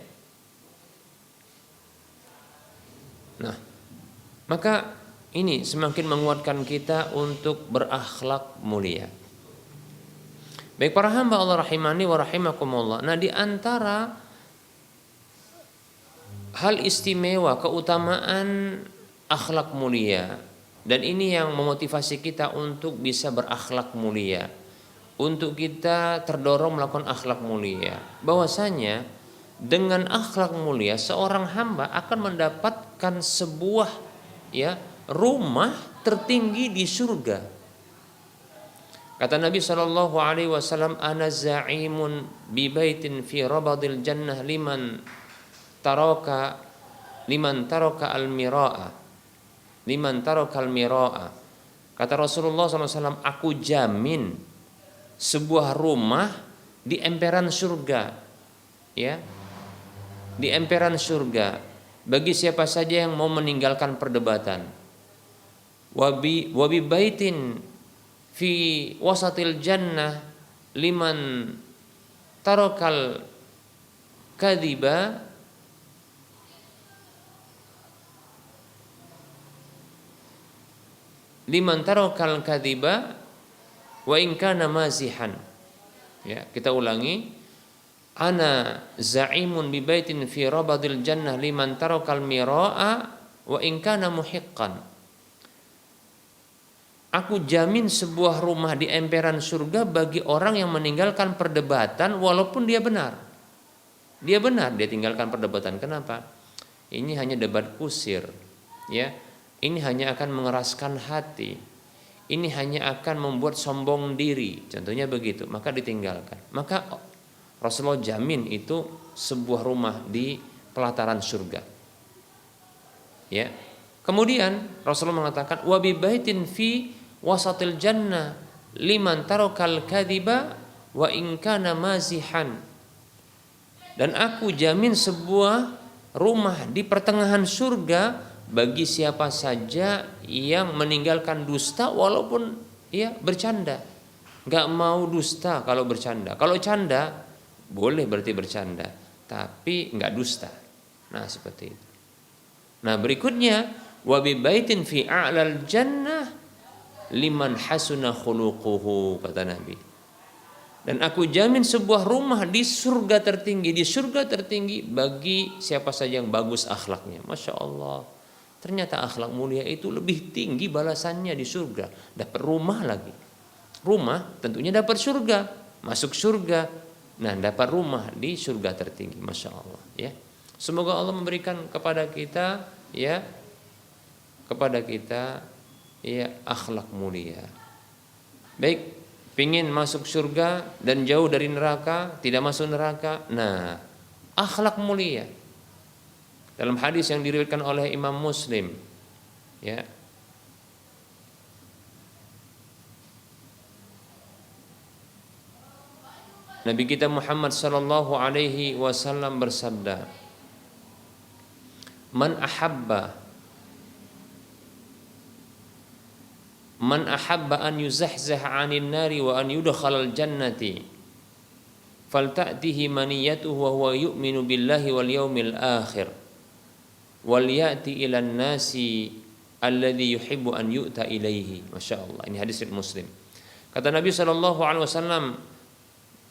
Nah, maka ini semakin menguatkan kita untuk berakhlak mulia. Baik para hamba Allah rahimani wa rahimakumullah. Nah, di antara hal istimewa, keutamaan akhlak mulia. Dan ini yang memotivasi kita untuk bisa berakhlak mulia, untuk kita terdorong melakukan akhlak mulia. Bahwasanya dengan akhlak mulia seorang hamba akan mendapatkan sebuah rumah tertinggi di surga. Kata Nabi Shallallahu Alaihi Wasallam, "Ana za'imun bi baitin fi rabadil jannah liman taraka al-mira'a." Kata Rasulullah SAW, aku jamin sebuah rumah di emperan surga, ya, di emperan surga bagi siapa saja yang mau meninggalkan perdebatan. Wabi baitin fi wasatil jannah liman tarakal kadhiba wa in kana mazihan. Ya, kita ulangi. Ana za'imun bi baitin fi rabadil jannah liman tarakal mira'a wa in kana muhiqqan. Aku jamin sebuah rumah di emperan surga bagi orang yang meninggalkan perdebatan walaupun dia benar. Dia tinggalkan perdebatan. Kenapa? Ini hanya debat kusir, ya. Ini hanya akan mengeraskan hati. Ini hanya akan membuat sombong diri, contohnya begitu. Maka ditinggalkan. Maka Rasulullah jamin itu sebuah rumah di pelataran surga. Ya. Kemudian Rasulullah mengatakan wa bi baitin fi wasatil jannah liman tarakal kadhiba wa in kana mazihan. Dan aku jamin sebuah rumah di pertengahan surga bagi siapa saja yang meninggalkan dusta walaupun bercanda. Enggak mau dusta kalau bercanda. Kalau canda boleh berarti bercanda, tapi enggak dusta. Nah, seperti itu. Nah, berikutnya wa bi baitin fi a'lal jannah liman hasuna khuluquhu, kata Nabi. Dan aku jamin sebuah rumah di surga tertinggi bagi siapa saja yang bagus akhlaknya. Masya Allah. Ternyata akhlak mulia itu lebih tinggi balasannya di surga. Dapat rumah lagi. Rumah tentunya dapat surga, masuk surga. Nah, dapat rumah di surga tertinggi, masya Allah. Ya, semoga Allah memberikan kepada kita, akhlak mulia. Baik, pingin masuk surga dan jauh dari neraka, tidak masuk neraka. Nah, akhlak mulia. Dalam hadis yang diriwayatkan oleh Imam Muslim, ya. Nabi kita Muhammad sallallahu alaihi wasallam bersabda, Man ahabba an yuzahzah 'anil nari wa an yudkhalal jannati falta'tihi maniyatuhu wa huwa yu'minu billahi wal yaumil akhir wal ya'ti ilan nasi alladhi yuhibbu an yu'ta ilaihi. Masya Allah, ini hadis Muslim. Kata Nabi sallallahu alaihi wasallam,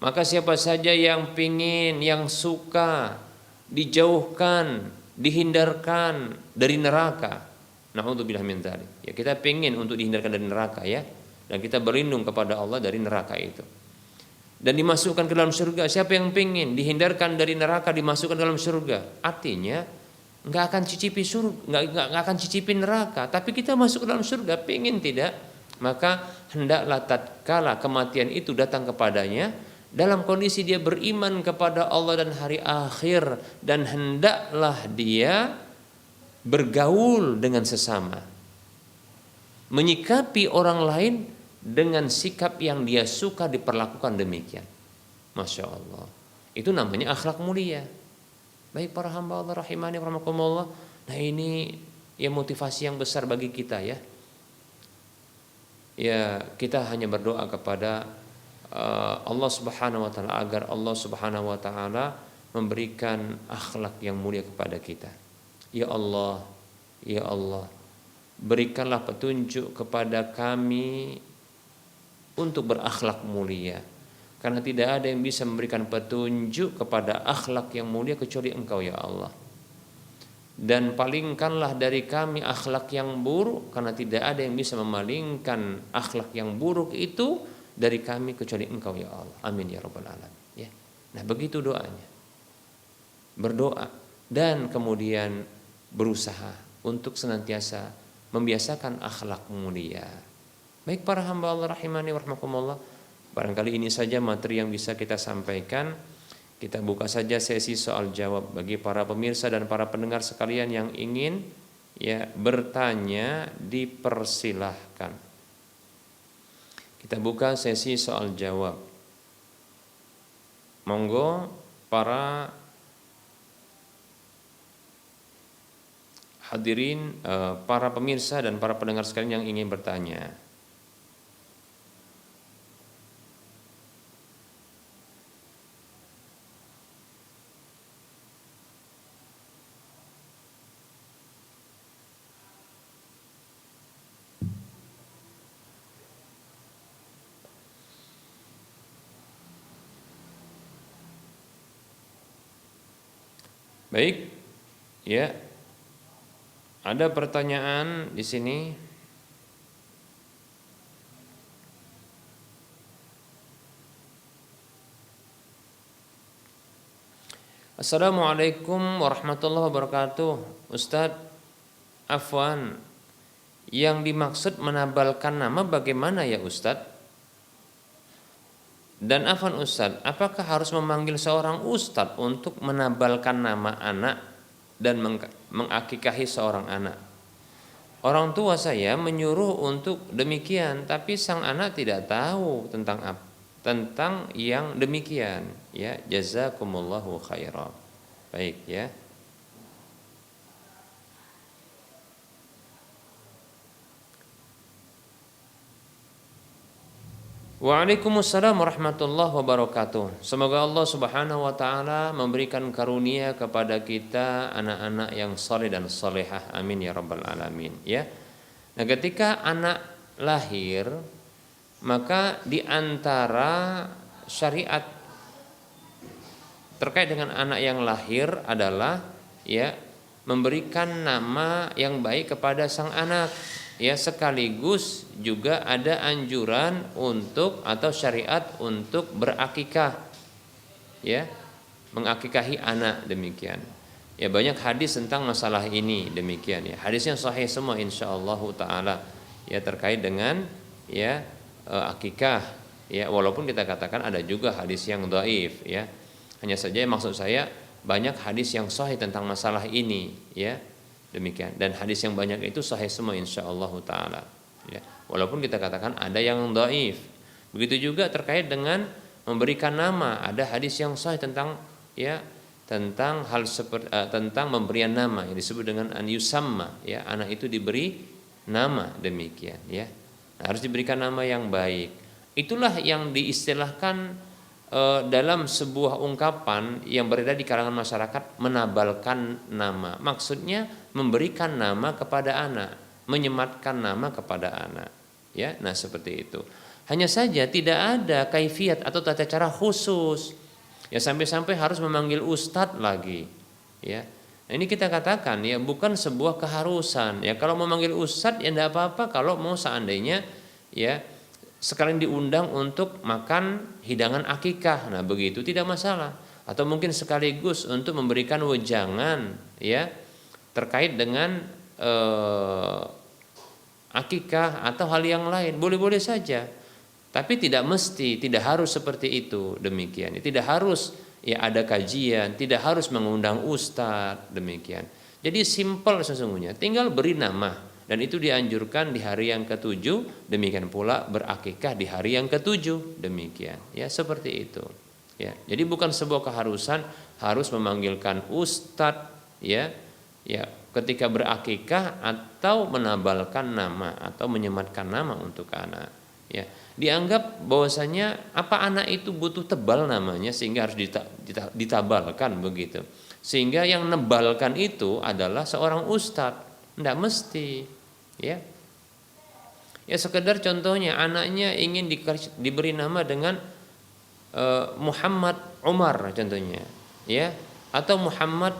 maka siapa saja yang pingin, yang suka dijauhkan, dihindarkan dari neraka. Na'udzubillah min dzalik. Ya, kita pingin untuk dihindarkan dari neraka, ya. Dan kita berlindung kepada Allah dari neraka itu. Dan dimasukkan ke dalam surga. Siapa yang pingin dihindarkan dari neraka, dimasukkan ke dalam surga. Artinya enggak akan cicipi surga, enggak akan cicipi neraka, tapi kita masuk ke dalam surga, pingin tidak? Maka hendaklah tatkala kematian itu datang kepadanya dalam kondisi dia beriman kepada Allah dan hari akhir, dan hendaklah dia bergaul dengan sesama, menyikapi orang lain dengan sikap yang dia suka diperlakukan demikian. Masya Allah, itu namanya akhlak mulia. Baik para hamba Allah rahimani rahimakumullah. Nah, ini ya motivasi yang besar bagi kita, ya. Ya, kita hanya berdoa kepada Allah Subhanahu wa taala agar Allah Subhanahu wa taala memberikan akhlak yang mulia kepada kita. Ya Allah, berikanlah petunjuk kepada kami untuk berakhlak mulia. Karena tidak ada yang bisa memberikan petunjuk kepada akhlak yang mulia kecuali Engkau, ya Allah. dan palingkanlah dari kami akhlak yang buruk, karena tidak ada yang bisa memalingkan akhlak yang buruk itu dari kami kecuali Engkau ya Allah. Amin ya rabbal alamin. Ya. Nah, begitu doanya. Berdoa dan kemudian berusaha untuk senantiasa membiasakan akhlak mulia. Baik para hamba Allah rahimani wa rahmakumullah, barangkali ini saja materi yang bisa kita sampaikan. Kita buka saja sesi soal jawab bagi para pemirsa dan para pendengar sekalian yang ingin ya bertanya, dipersilahkan. Kita buka sesi soal jawab. Monggo para hadirin, para pemirsa dan para pendengar sekalian yang ingin bertanya. Baik, ya. Ada pertanyaan di sini. Assalamualaikum warahmatullahi wabarakatuh. Ustadz, afwan, yang dimaksud menabalkan nama bagaimana ya Ustadz? Dan afwan Ustadz, apakah harus memanggil seorang Ustadz untuk menabalkan nama anak dan mengakikahi seorang anak? Orang tua saya menyuruh untuk demikian, tapi sang anak tidak tahu tentang yang demikian. Ya, jazakumullahu khairan. Baik ya. Waalaikumsalam warahmatullahi wabarakatuh. Semoga Allah Subhanahu wa taala memberikan karunia kepada kita anak-anak yang saleh dan salehah. Amin ya rabbal alamin, ya. Nah, ketika anak lahir, maka di antara syariat terkait dengan anak yang lahir adalah ya memberikan nama yang baik kepada sang anak. Ya, sekaligus juga ada anjuran untuk atau syariat untuk berakikah, ya, mengakikahi anak demikian. Ya, banyak hadis tentang masalah ini demikian ya. Hadisnya sahih semua insyaallah taala ya terkait dengan ya akikah ya, walaupun kita katakan ada juga hadis yang dhaif ya. Hanya saja maksud saya banyak hadis yang sahih tentang masalah ini ya. Demikian, dan hadis yang banyak itu sahih semua insyaallah taala ya. Walaupun kita katakan ada yang dhaif. Begitu juga terkait dengan memberikan nama, ada hadis yang sahih tentang ya tentang hal seperti tentang pemberian nama yang disebut dengan an yusamma ya, anak itu diberi nama demikian ya. Nah, harus diberikan nama yang baik. Itulah yang diistilahkan dalam sebuah ungkapan yang beredar di kalangan masyarakat, menabalkan nama. Maksudnya memberikan nama kepada anak, menyematkan nama kepada anak. Ya, nah seperti itu. Hanya saja tidak ada kaifiat atau tata cara khusus. Ya, sampai-sampai harus memanggil ustadz lagi. Ya. Nah, ini kita katakan ya bukan sebuah keharusan. Ya, kalau memanggil ustadz ya tidak apa-apa kalau mau seandainya ya sekalian diundang untuk makan hidangan akikah, nah begitu tidak masalah. Atau mungkin sekaligus untuk memberikan wejangan ya terkait dengan akikah atau hal yang lain, boleh-boleh saja. Tapi tidak mesti, tidak harus seperti itu demikian. Tidak harus ya ada kajian, tidak harus mengundang ustadz demikian. Jadi simpel sesungguhnya, tinggal beri nama. Dan itu dianjurkan di hari yang ke-7, demikian pula berakikah di hari yang ke-7, demikian. Ya, seperti itu. Ya, jadi bukan sebuah keharusan harus memanggilkan ustadz ya, ya ketika berakikah atau menabalkan nama atau menyematkan nama untuk anak. Ya, dianggap bahwasanya apa anak itu butuh tebal namanya sehingga harus ditabalkan begitu. Sehingga yang nebalkan itu adalah seorang ustadz, tidak mesti. Ya, ya sekedar contohnya anaknya ingin diberi nama dengan Muhammad Umar contohnya, ya, atau Muhammad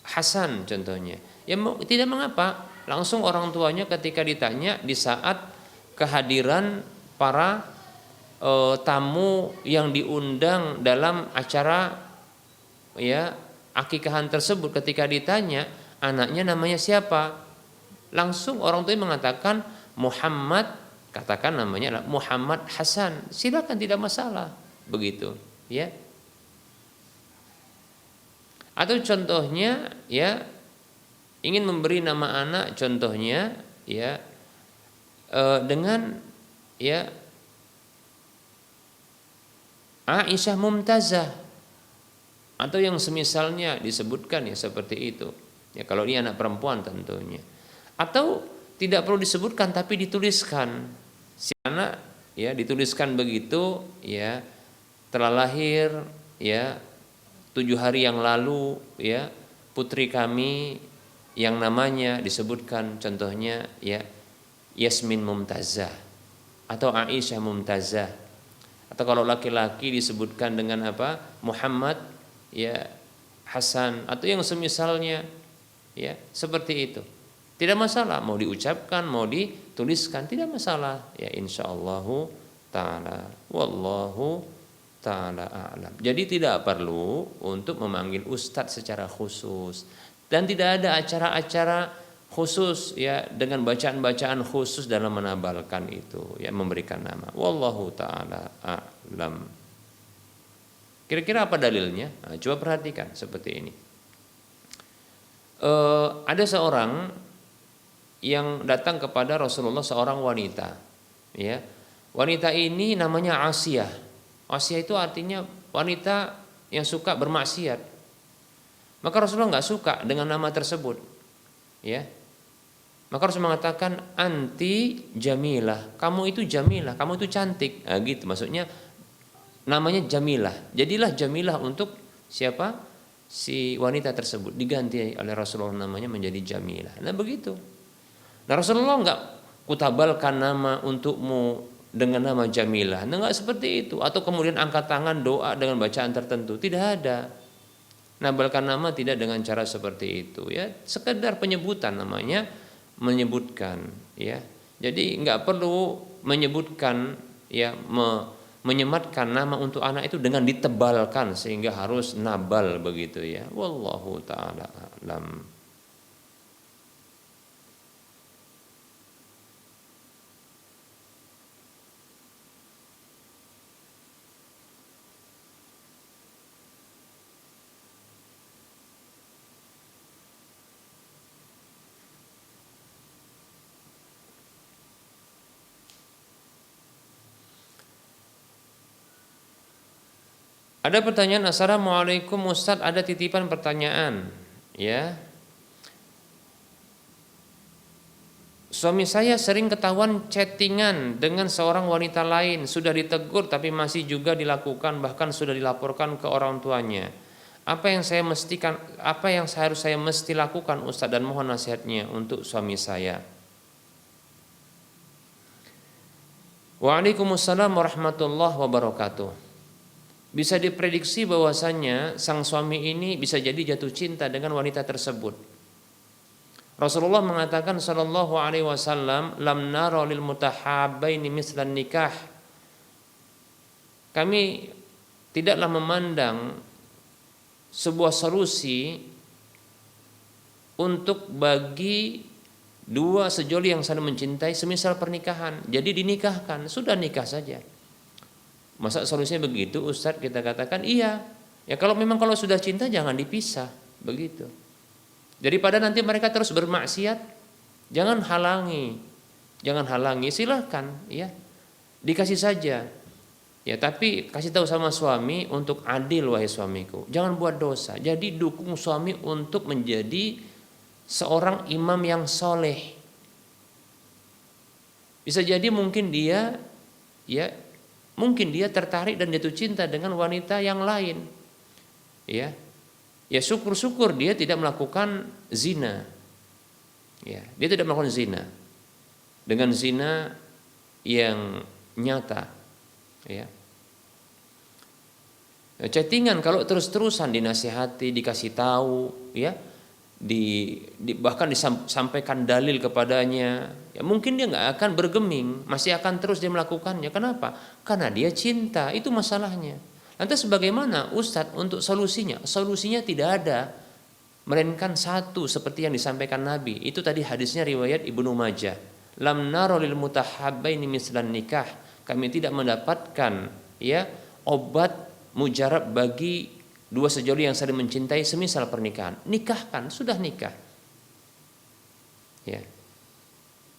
Hasan contohnya. Ya tidak mengapa. Langsung orang tuanya ketika ditanya di saat kehadiran para tamu yang diundang dalam acara ya akikahan tersebut, ketika ditanya anaknya namanya siapa, langsung orang tuanya mengatakan Muhammad, katakan namanya adalah Muhammad Hasan, silakan, tidak masalah, begitu ya. Atau contohnya ya ingin memberi nama anak contohnya ya dengan ya Aisyah Mumtazah atau yang semisalnya disebutkan ya seperti itu. Ya kalau ini anak perempuan tentunya. Atau tidak perlu disebutkan tapi dituliskan. Si anak ya dituliskan begitu ya telah lahir ya 7 hari yang lalu ya putri kami yang namanya disebutkan contohnya ya Yasmin Mumtazah atau Aisyah Mumtazah. Atau kalau laki-laki disebutkan dengan apa? Muhammad ya Hasan atau yang semisalnya ya seperti itu. Tidak masalah mau diucapkan, mau dituliskan, tidak masalah ya insyaallah taala. Wallahu taala a'lam. Jadi tidak perlu untuk memanggil ustadz secara khusus dan tidak ada acara-acara khusus ya dengan bacaan-bacaan khusus dalam menabalkan itu ya memberikan nama. Wallahu taala a'lam. Kira-kira apa dalilnya? Nah, coba perhatikan seperti ini. Ada seorang yang datang kepada Rasulullah, seorang wanita ya. Wanita ini namanya Asiyah. Asiyah itu artinya wanita yang suka bermaksiat. Maka Rasulullah nggak suka dengan nama tersebut ya. Maka Rasul mengatakan anti jamilah, kamu itu jamilah, kamu itu cantik. Nah, gitu maksudnya namanya jamilah. Jadilah jamilah untuk siapa? Si wanita tersebut. Diganti oleh Rasulullah namanya menjadi jamilah. Nah begitu. Nah Rasulullah enggak kutabalkan nama untukmu dengan nama jamilah. Nah enggak seperti itu. Atau kemudian angkat tangan doa dengan bacaan tertentu. Tidak ada. Nabalkan nama tidak dengan cara seperti itu ya. Sekedar penyebutan namanya menyebutkan ya. Jadi enggak perlu menyebutkan ya menyematkan nama untuk anak itu dengan ditebalkan sehingga harus nabal begitu ya. Wallahu taala a'lam. Ada pertanyaan, Assalamualaikum Ustadz, ada titipan pertanyaan ya. Suami saya sering ketahuan chattingan dengan seorang wanita lain, sudah ditegur tapi masih juga dilakukan, bahkan sudah dilaporkan ke orang tuanya. Apa yang harus saya mesti lakukan Ustadz, dan mohon nasihatnya untuk suami saya. Waalaikumsalam warahmatullahi wabarakatuh. Bisa diprediksi bahwasannya sang suami ini bisa jadi jatuh cinta dengan wanita tersebut. Rasulullah mengatakan sallallahu alaihi wasallam, lam nara lil mutahabbaini mislan nikah. Kami tidaklah memandang sebuah solusi untuk bagi dua sejoli yang saling mencintai semisal pernikahan. Jadi dinikahkan, sudah nikah saja. Masa solusinya begitu Ustadz? Kita katakan iya. Ya kalau sudah cinta jangan dipisah, begitu. Daripada nanti mereka terus bermaksiat, jangan halangi. Silahkan ya. Dikasih saja. Ya tapi kasih tahu sama suami untuk adil wahai suamiku. Jangan buat dosa. Jadi dukung suami untuk menjadi seorang imam yang soleh. Bisa jadi mungkin dia tertarik dan jatuh cinta dengan wanita yang lain. Ya syukur-syukur dia tidak melakukan zina. Ya, dia tidak melakukan zina. Dengan zina yang nyata. Ya. Chattingan kalau terus-terusan dinasihati, dikasih tahu, ya, bahkan disampaikan dalil kepadanya, ya mungkin dia nggak akan bergeming, masih akan terus dia melakukannya. Kenapa? Karena dia cinta, itu masalahnya. Lantas bagaimana Ustadz untuk solusinya? Solusinya tidak ada, melainkan satu seperti yang disampaikan Nabi. Itu tadi hadisnya riwayat Ibnu Majah. Lam naro lil mutahabbaini mislan nikah. Kami tidak mendapatkan ya obat mujarab bagi dua sejoli yang saling mencintai semisal pernikahan. Nikahkan, sudah nikah. Ya.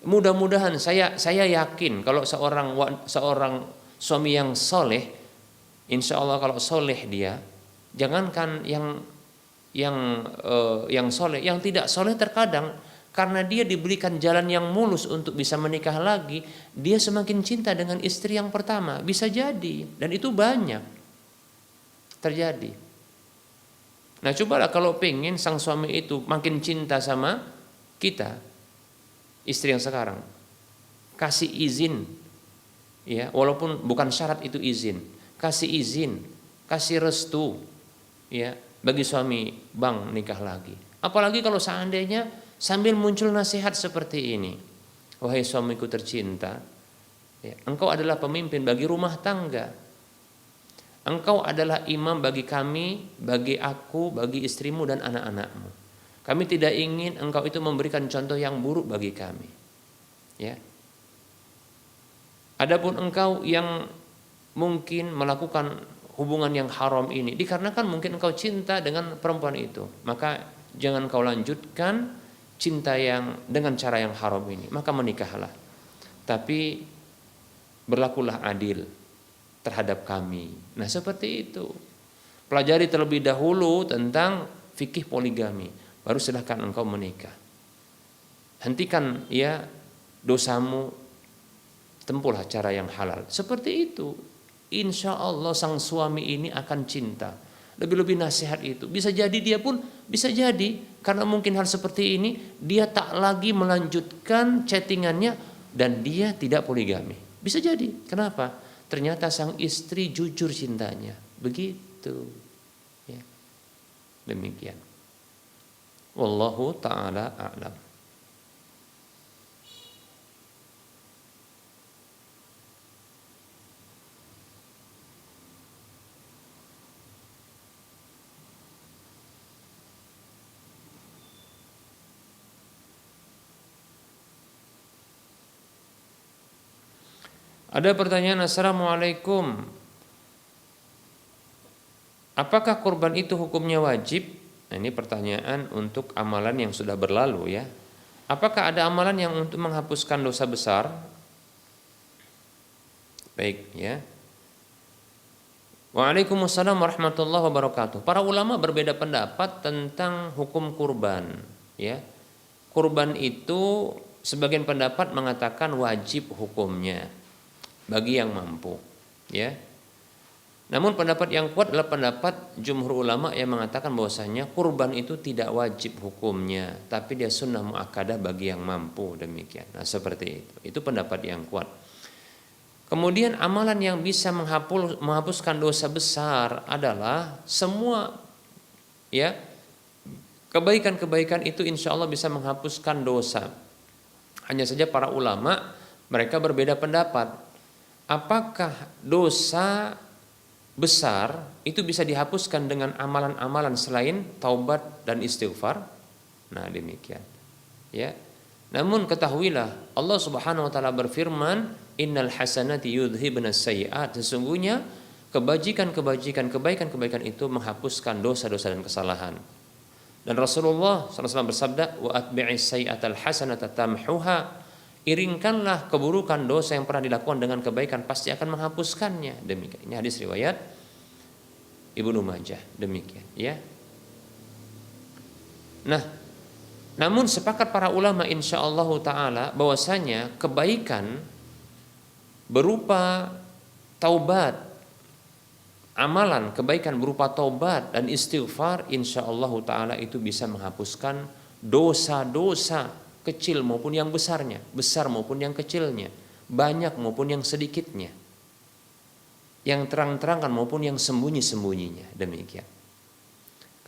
Mudah-mudahan saya yakin kalau seorang suami yang soleh, insya Allah kalau soleh dia, jangankan yang soleh, yang tidak soleh terkadang karena dia diberikan jalan yang mulus untuk bisa menikah lagi, dia semakin cinta dengan istri yang pertama. Bisa jadi, dan itu banyak terjadi. Nah cobalah kalau pengen sang suami itu makin cinta sama kita, istri yang sekarang, kasih izin, ya walaupun bukan syarat itu izin, kasih izin, kasih restu, ya bagi suami, bang nikah lagi. Apalagi kalau seandainya sambil muncul nasihat seperti ini, wahai suamiku tercinta, ya, engkau adalah pemimpin bagi rumah tangga. Engkau adalah imam bagi kami, bagi aku, bagi istrimu dan anak-anakmu. Kami tidak ingin engkau itu memberikan contoh yang buruk bagi kami. Ya. Adapun engkau yang mungkin melakukan hubungan yang haram ini dikarenakan mungkin engkau cinta dengan perempuan itu, maka jangan kau lanjutkan cinta yang dengan cara yang haram ini, maka menikahlah. Tapi berlakulah adil terhadap kami. Nah seperti itu. Pelajari terlebih dahulu tentang fikih poligami, baru silahkan engkau menikah. Hentikan ya dosamu, tempuhlah cara yang halal. Seperti itu. Insya Allah sang suami ini akan cinta. Lebih-lebih nasihat itu. Bisa jadi dia pun, bisa jadi karena mungkin hal seperti ini, dia tak lagi melanjutkan chattingannya dan dia tidak poligami. Bisa jadi. Kenapa? Ternyata sang istri jujur cintanya. Begitu. Ya. Demikian. Wallahu ta'ala a'lam. Ada pertanyaan, Assalamualaikum. Apakah kurban itu hukumnya wajib? Nah, ini pertanyaan untuk amalan yang sudah berlalu ya. Apakah ada amalan yang untuk menghapuskan dosa besar? Baik ya. Waalaikumsalam warahmatullahi wabarakatuh. Para ulama berbeda pendapat tentang hukum kurban ya. Kurban itu sebagian pendapat mengatakan wajib hukumnya bagi yang mampu ya. Namun pendapat yang kuat adalah pendapat jumhur ulama yang mengatakan bahwasanya kurban itu tidak wajib hukumnya, tapi dia sunnah muakkadah bagi yang mampu, demikian. Nah seperti itu. Itu pendapat yang kuat. Kemudian amalan yang bisa menghapuskan dosa besar adalah semua ya kebaikan-kebaikan itu insya Allah bisa menghapuskan dosa. Hanya saja para ulama mereka berbeda pendapat. Apakah dosa besar itu bisa dihapuskan dengan amalan-amalan selain taubat dan istighfar? Nah demikian ya. Namun ketahuilah Allah Subhanahu wa taala berfirman, innal hasanati yudhibnas sayyi'at. Sesungguhnya kebajikan-kebajikan, kebaikan-kebaikan itu menghapuskan dosa-dosa dan kesalahan. Dan Rasulullah SAW bersabda, wa atbi'is sayyi'atal hasanata tamhuha. Iringkanlah keburukan dosa yang pernah dilakukan dengan kebaikan, pasti akan menghapuskannya. Demikian. Ini hadis riwayat Ibnu Majah. Demikian, ya. Nah, namun sepakat para ulama insyaallah taala bahwasanya kebaikan berupa taubat, amalan kebaikan berupa taubat dan istighfar insyaallah taala itu bisa menghapuskan dosa-dosa kecil maupun yang besarnya, besar maupun yang kecilnya, banyak maupun yang sedikitnya, yang terang-terangan maupun yang sembunyi-sembunyinya. Demikian.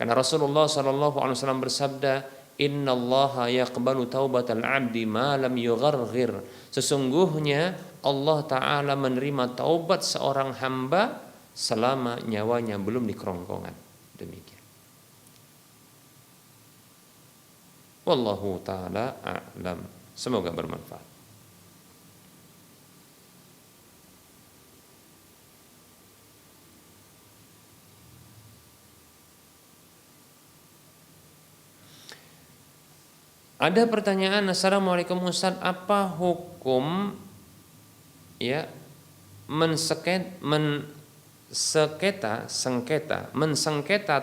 Karena Rasulullah SAW bersabda, innallaha yaqbalu taubatal 'abdi ma lam yugharghir. Sesungguhnya Allah Ta'ala menerima taubat seorang hamba selama nyawanya belum di kerongkongan. Demikian. Wallahu ta'ala a'lam. Semoga bermanfaat. Ada pertanyaan, Assalamualaikum Ustaz, apa hukum ya mensengketa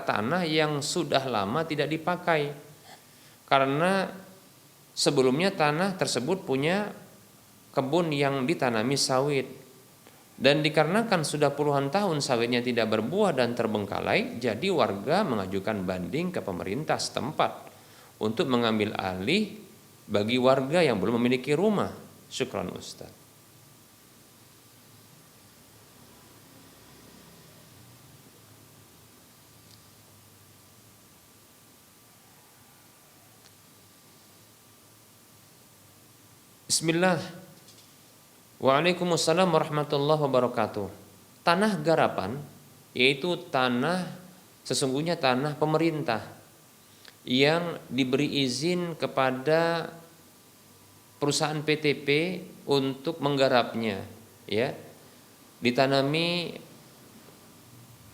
tanah yang sudah lama tidak dipakai? Karena sebelumnya tanah tersebut punya kebun yang ditanami sawit, dan dikarenakan sudah puluhan tahun sawitnya tidak berbuah dan terbengkalai, jadi warga mengajukan banding ke pemerintah setempat untuk mengambil alih bagi warga yang belum memiliki rumah. Syukran Ustaz. Bismillah. Waalaikumsalam warahmatullahi wabarakatuh. Tanah garapan yaitu sesungguhnya tanah pemerintah yang diberi izin kepada perusahaan PTP untuk menggarapnya, ya. Ditanami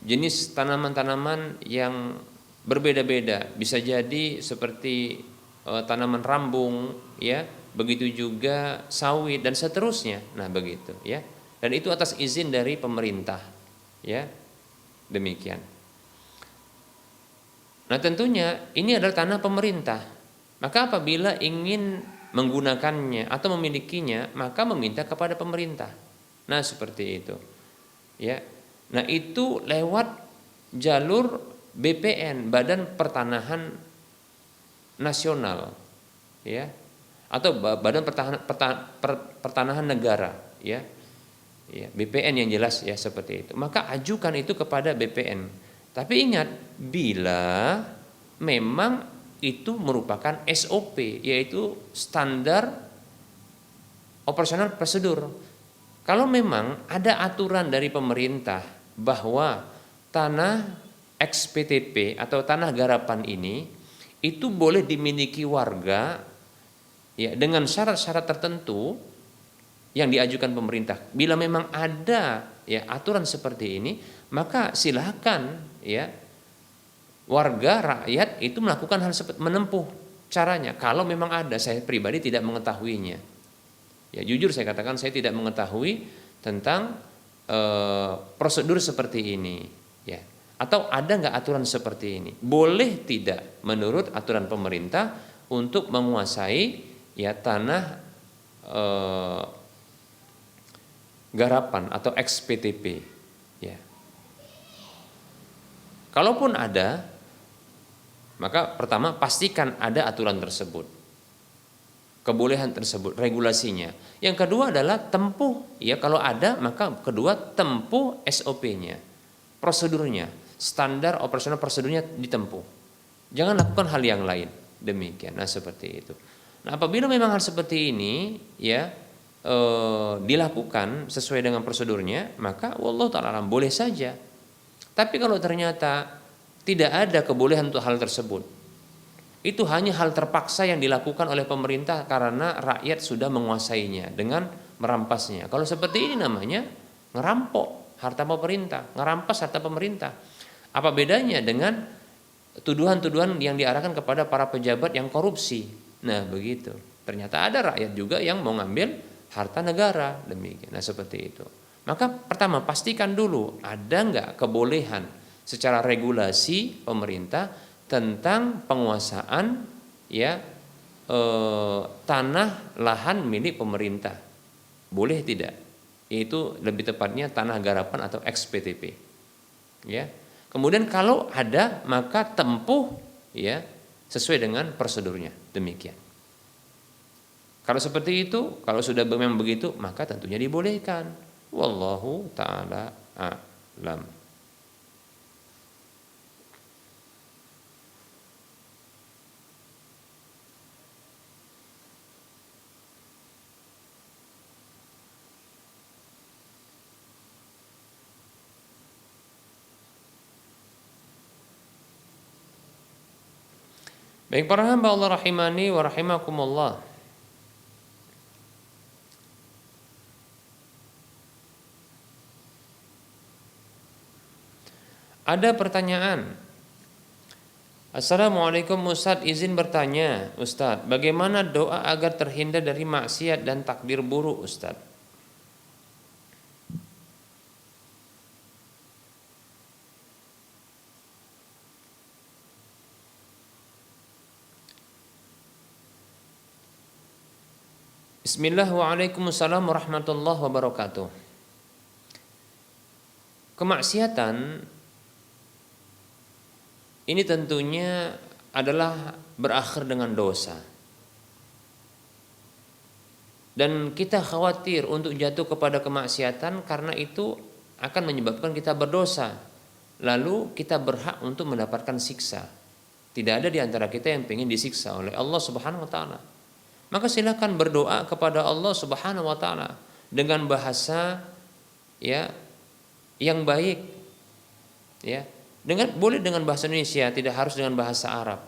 jenis tanaman-tanaman yang berbeda-beda, bisa jadi seperti tanaman rambung, ya, begitu juga sawit dan seterusnya. Nah, begitu, ya. Dan itu atas izin dari pemerintah, ya. Demikian. Nah, tentunya ini adalah tanah pemerintah. Maka apabila ingin menggunakannya atau memilikinya, maka meminta kepada pemerintah. Nah, seperti itu. Ya. Nah, itu lewat jalur BPN, Badan Pertanahan Nasional, ya. Atau Badan Pertanahan Negara, ya. Ya, BPN yang jelas, ya, seperti itu. Maka ajukan itu kepada BPN. Tapi ingat, bila memang itu merupakan SOP, yaitu standar operasional prosedur. Kalau memang ada aturan dari pemerintah bahwa tanah XPTP atau tanah garapan ini itu boleh dimiliki warga, ya, dengan syarat-syarat tertentu yang diajukan pemerintah. Bila memang ada, ya, aturan seperti ini, maka silakan, ya, warga rakyat itu melakukan hal seperti menempuh caranya. Kalau memang ada, saya pribadi tidak mengetahuinya. Ya, jujur saya katakan saya tidak mengetahui tentang prosedur seperti ini, ya. Atau ada nggak aturan seperti ini? Boleh tidak menurut aturan pemerintah untuk menguasai, ya, tanah garapan atau XPTP, ya. Kalaupun ada, maka pertama pastikan ada aturan tersebut, kebolehan tersebut, regulasinya. Yang kedua adalah tempuh, ya, kalau ada maka kedua tempuh SOP-nya, prosedurnya, standar operasional prosedurnya ditempuh. Jangan lakukan hal yang lain. Demikian. Nah, seperti itu. Nah, apabila memang hal seperti ini, ya, dilakukan sesuai dengan prosedurnya, maka wallahu ta'ala alam, boleh saja. Tapi kalau ternyata tidak ada kebolehan untuk hal tersebut, itu hanya hal terpaksa yang dilakukan oleh pemerintah karena rakyat sudah menguasainya dengan merampasnya. Kalau seperti ini namanya ngerampok harta pemerintah, ngerampas harta pemerintah. Apa bedanya dengan tuduhan-tuduhan yang diarahkan kepada para pejabat yang korupsi? Nah, begitu. Ternyata ada rakyat juga yang mau ngambil harta negara, demikian. Nah, seperti itu. Maka pertama pastikan dulu ada nggak kebolehan secara regulasi pemerintah tentang penguasaan, ya, tanah lahan milik pemerintah. Boleh tidak? Itu lebih tepatnya tanah garapan atau XPTP. Ya. Kemudian kalau ada maka tempuh, ya, sesuai dengan prosedurnya. Demikian. Kalau seperti itu, kalau sudah memang begitu, maka tentunya dibolehkan. Wallahu ta'ala a'lam. Baik para hamba Allah rahimani wa rahimakumullah. Ada pertanyaan. Assalamualaikum Ustadz, izin bertanya Ustadz, bagaimana doa agar terhindar dari maksiat dan takdir buruk Ustadz? Bismillah, waalaikumsalam warahmatullahi wabarakatuh. Kemaksiatan ini tentunya adalah berakhir dengan dosa. Dan kita khawatir untuk jatuh kepada kemaksiatan karena itu akan menyebabkan kita berdosa. Lalu kita berhak untuk mendapatkan siksa. Tidak ada di antara kita yang ingin disiksa oleh Allah Subhanahu wa taala. Maka silakan berdoa kepada Allah Subhanahu wa taala dengan bahasa ya yang baik. Ya. Boleh dengan bahasa Indonesia, tidak harus dengan bahasa Arab.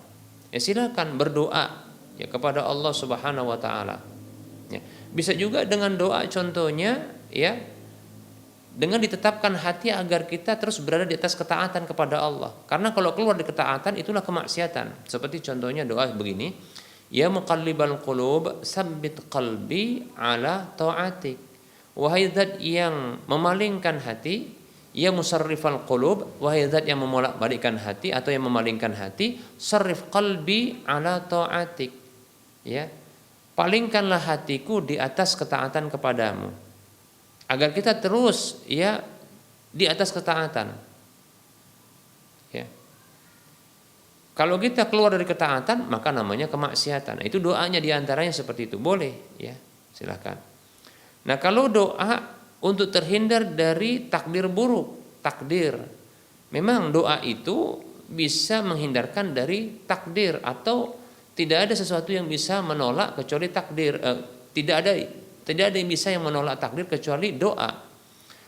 Ya silakan berdoa ya kepada Allah Subhanahu wa taala. Ya. Bisa juga dengan doa contohnya ya dengan ditetapkan hati agar kita terus berada di atas ketaatan kepada Allah. Karena kalau keluar dari ketaatan itulah kemaksiatan. Seperti contohnya doa begini, ya muqallibal qulub, tsabbit qalbi ala ta'atik. Wahai zat yang memalingkan hati, ya musarrifal qulub, wahai zat yang membolak-balikkan hati atau yang memalingkan hati, sarrif qalbi ala ta'atik. Ya. Palingkanlah hatiku di atas ketaatan kepadamu. Agar kita terus ya di atas ketaatan. Ya. Kalau kita keluar dari ketaatan maka namanya kemaksiatan. Nah, itu doanya diantaranya seperti itu, boleh ya, silakan. Nah kalau doa untuk terhindar dari takdir buruk, takdir, memang doa itu bisa menghindarkan dari takdir atau tidak ada sesuatu yang bisa menolak kecuali takdir. Tidak ada yang bisa yang menolak takdir kecuali doa.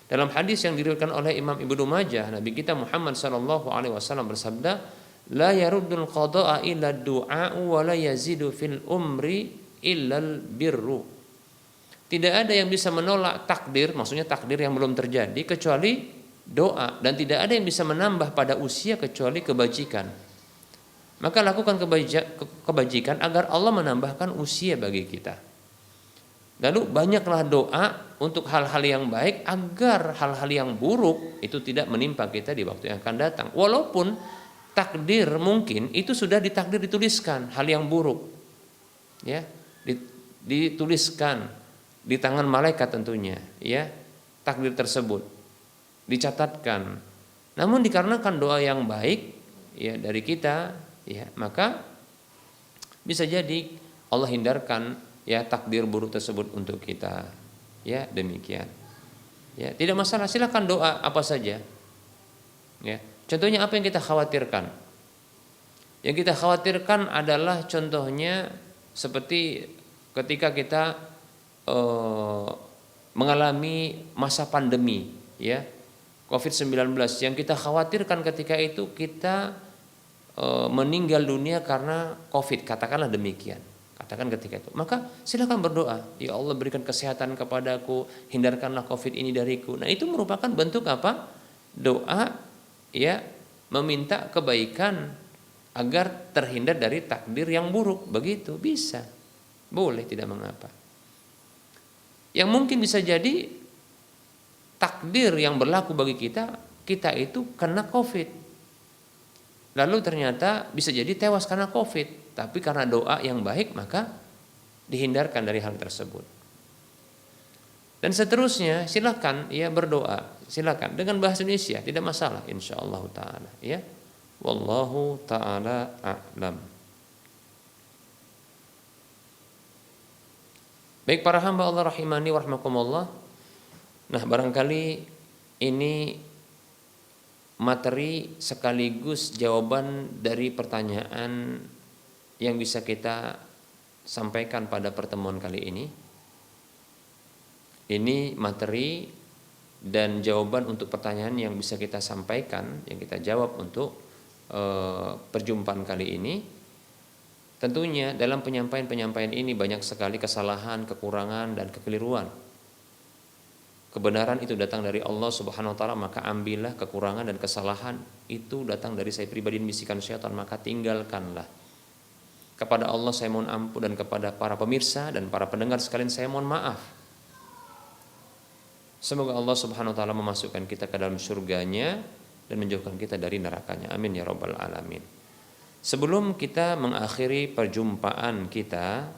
Dalam hadis yang diriwayatkan oleh Imam Ibnu Majah, Nabi kita Muhammad SAW bersabda, la yaruddul qada'a illa du'a wa la yazidu fil umri illa birru. Tidak ada yang bisa menolak takdir, maksudnya takdir yang belum terjadi kecuali doa, dan tidak ada yang bisa menambah pada usia kecuali kebajikan. Maka lakukan kebajikan agar Allah menambahkan usia bagi kita. Lalu banyaklah doa untuk hal-hal yang baik agar hal-hal yang buruk itu tidak menimpa kita di waktu yang akan datang. Walaupun takdir mungkin itu sudah ditakdir, dituliskan hal yang buruk, ya dituliskan di tangan malaikat tentunya, ya takdir tersebut dicatatkan. Namun dikarenakan doa yang baik ya dari kita, ya maka bisa jadi Allah hindarkan ya takdir buruk tersebut untuk kita. Ya demikian. Ya tidak masalah, silakan doa apa saja. Ya. Contohnya apa yang kita khawatirkan? Yang kita khawatirkan adalah contohnya seperti ketika kita mengalami masa pandemi, ya COVID-19, yang kita khawatirkan ketika itu kita meninggal dunia karena COVID, katakanlah demikian. Katakan ketika itu, maka silakan berdoa, ya Allah berikan kesehatan kepadaku, hindarkanlah COVID ini dariku. Nah itu merupakan bentuk apa? Doa, ya meminta kebaikan agar terhindar dari takdir yang buruk. Begitu bisa, boleh, tidak mengapa. Yang mungkin bisa jadi takdir yang berlaku bagi kita itu kena COVID, lalu ternyata bisa jadi tewas karena COVID, tapi karena doa yang baik maka dihindarkan dari hal tersebut. Dan seterusnya silakan ya berdoa, silakan dengan bahasa Indonesia, tidak masalah insyaallah taala, ya. Wallahu taala a'lam. Baik para hamba Allah rahimani wa rahmakumullah. Nah, barangkali ini materi sekaligus jawaban dari pertanyaan yang bisa kita sampaikan pada pertemuan kali ini. Ini materi dan jawaban untuk pertanyaan yang bisa kita sampaikan, yang kita jawab untuk perjumpaan kali ini. Tentunya dalam penyampaian ini banyak sekali kesalahan, kekurangan, dan kekeliruan. Kebenaran itu datang dari Allah Subhanahu wa taala, maka ambillah. Kekurangan dan kesalahan itu datang dari saya pribadi, bisikan syaitan, maka tinggalkanlah. Kepada Allah saya mohon ampun, dan kepada para pemirsa dan para pendengar sekalian saya mohon maaf. Semoga Allah Subhanahu wa taala memasukkan kita ke dalam surganya dan menjauhkan kita dari nerakanya. Amin ya rabbal alamin. Sebelum kita mengakhiri perjumpaan kita,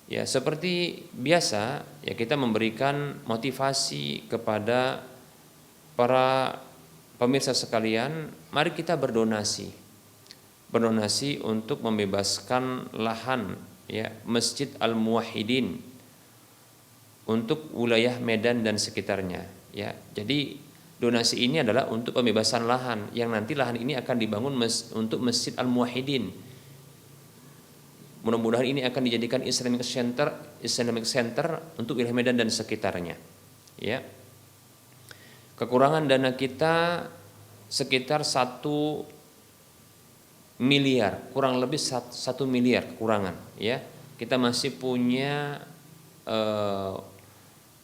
ya seperti biasa, ya kita memberikan motivasi kepada para pemirsa sekalian, mari kita berdonasi. Berdonasi untuk membebaskan lahan, ya, Masjid Al-Muwahhidin untuk wilayah Medan dan sekitarnya, ya. Jadi donasi ini adalah untuk pembebasan lahan, yang nanti lahan ini akan dibangun untuk Masjid Al-Muwahhidin. Mudah-mudahan ini akan dijadikan Islamic Center untuk wilayah Medan dan sekitarnya. Ya. Kekurangan dana kita sekitar 1 miliar, kurang lebih 1 miliar kekurangan. Ya, kita masih punya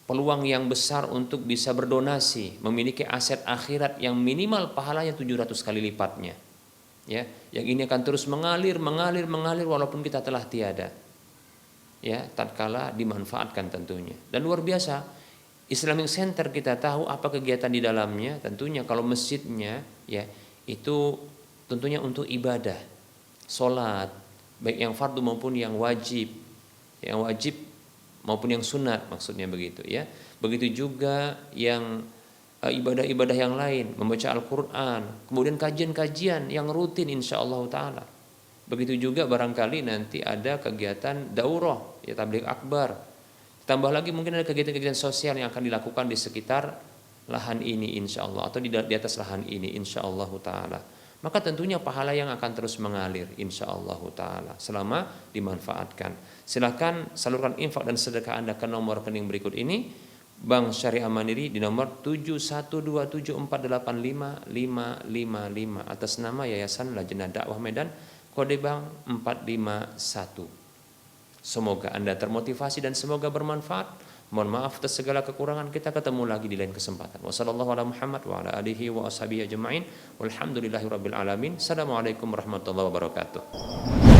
peluang yang besar untuk bisa berdonasi, memiliki aset akhirat yang minimal pahalanya 700 kali lipatnya. Ya, yang ini akan terus mengalir walaupun kita telah tiada. Ya, tatkala dimanfaatkan tentunya. Dan luar biasa, Islamic Center kita tahu apa kegiatan di dalamnya. Tentunya kalau masjidnya, ya, itu tentunya untuk ibadah, sholat, baik yang fardu maupun yang wajib. Yang wajib maupun yang sunat, maksudnya begitu, ya. Begitu juga yang ibadah-ibadah yang lain, membaca Al-Quran, kemudian kajian-kajian yang rutin insyaallah ta'ala. Begitu juga barangkali nanti ada kegiatan daurah, ya, tabligh akbar. Tambah lagi mungkin ada kegiatan-kegiatan sosial yang akan dilakukan di sekitar lahan ini insyaallah, atau di atas lahan ini insyaallah ta'ala. Maka tentunya pahala yang akan terus mengalir insyaallah ta'ala selama dimanfaatkan. Silakan salurkan infak dan sedekah Anda ke nomor rekening berikut ini. Bank Syariah Mandiri di nomor 7127485555 atas nama Yayasan Lajnah Dakwah Medan, kode bank 451. Semoga Anda termotivasi dan semoga bermanfaat. Mohon maaf atas segala kekurangan, kita ketemu lagi di lain kesempatan. Wassalamualaikum warahmatullahi wabarakatuh.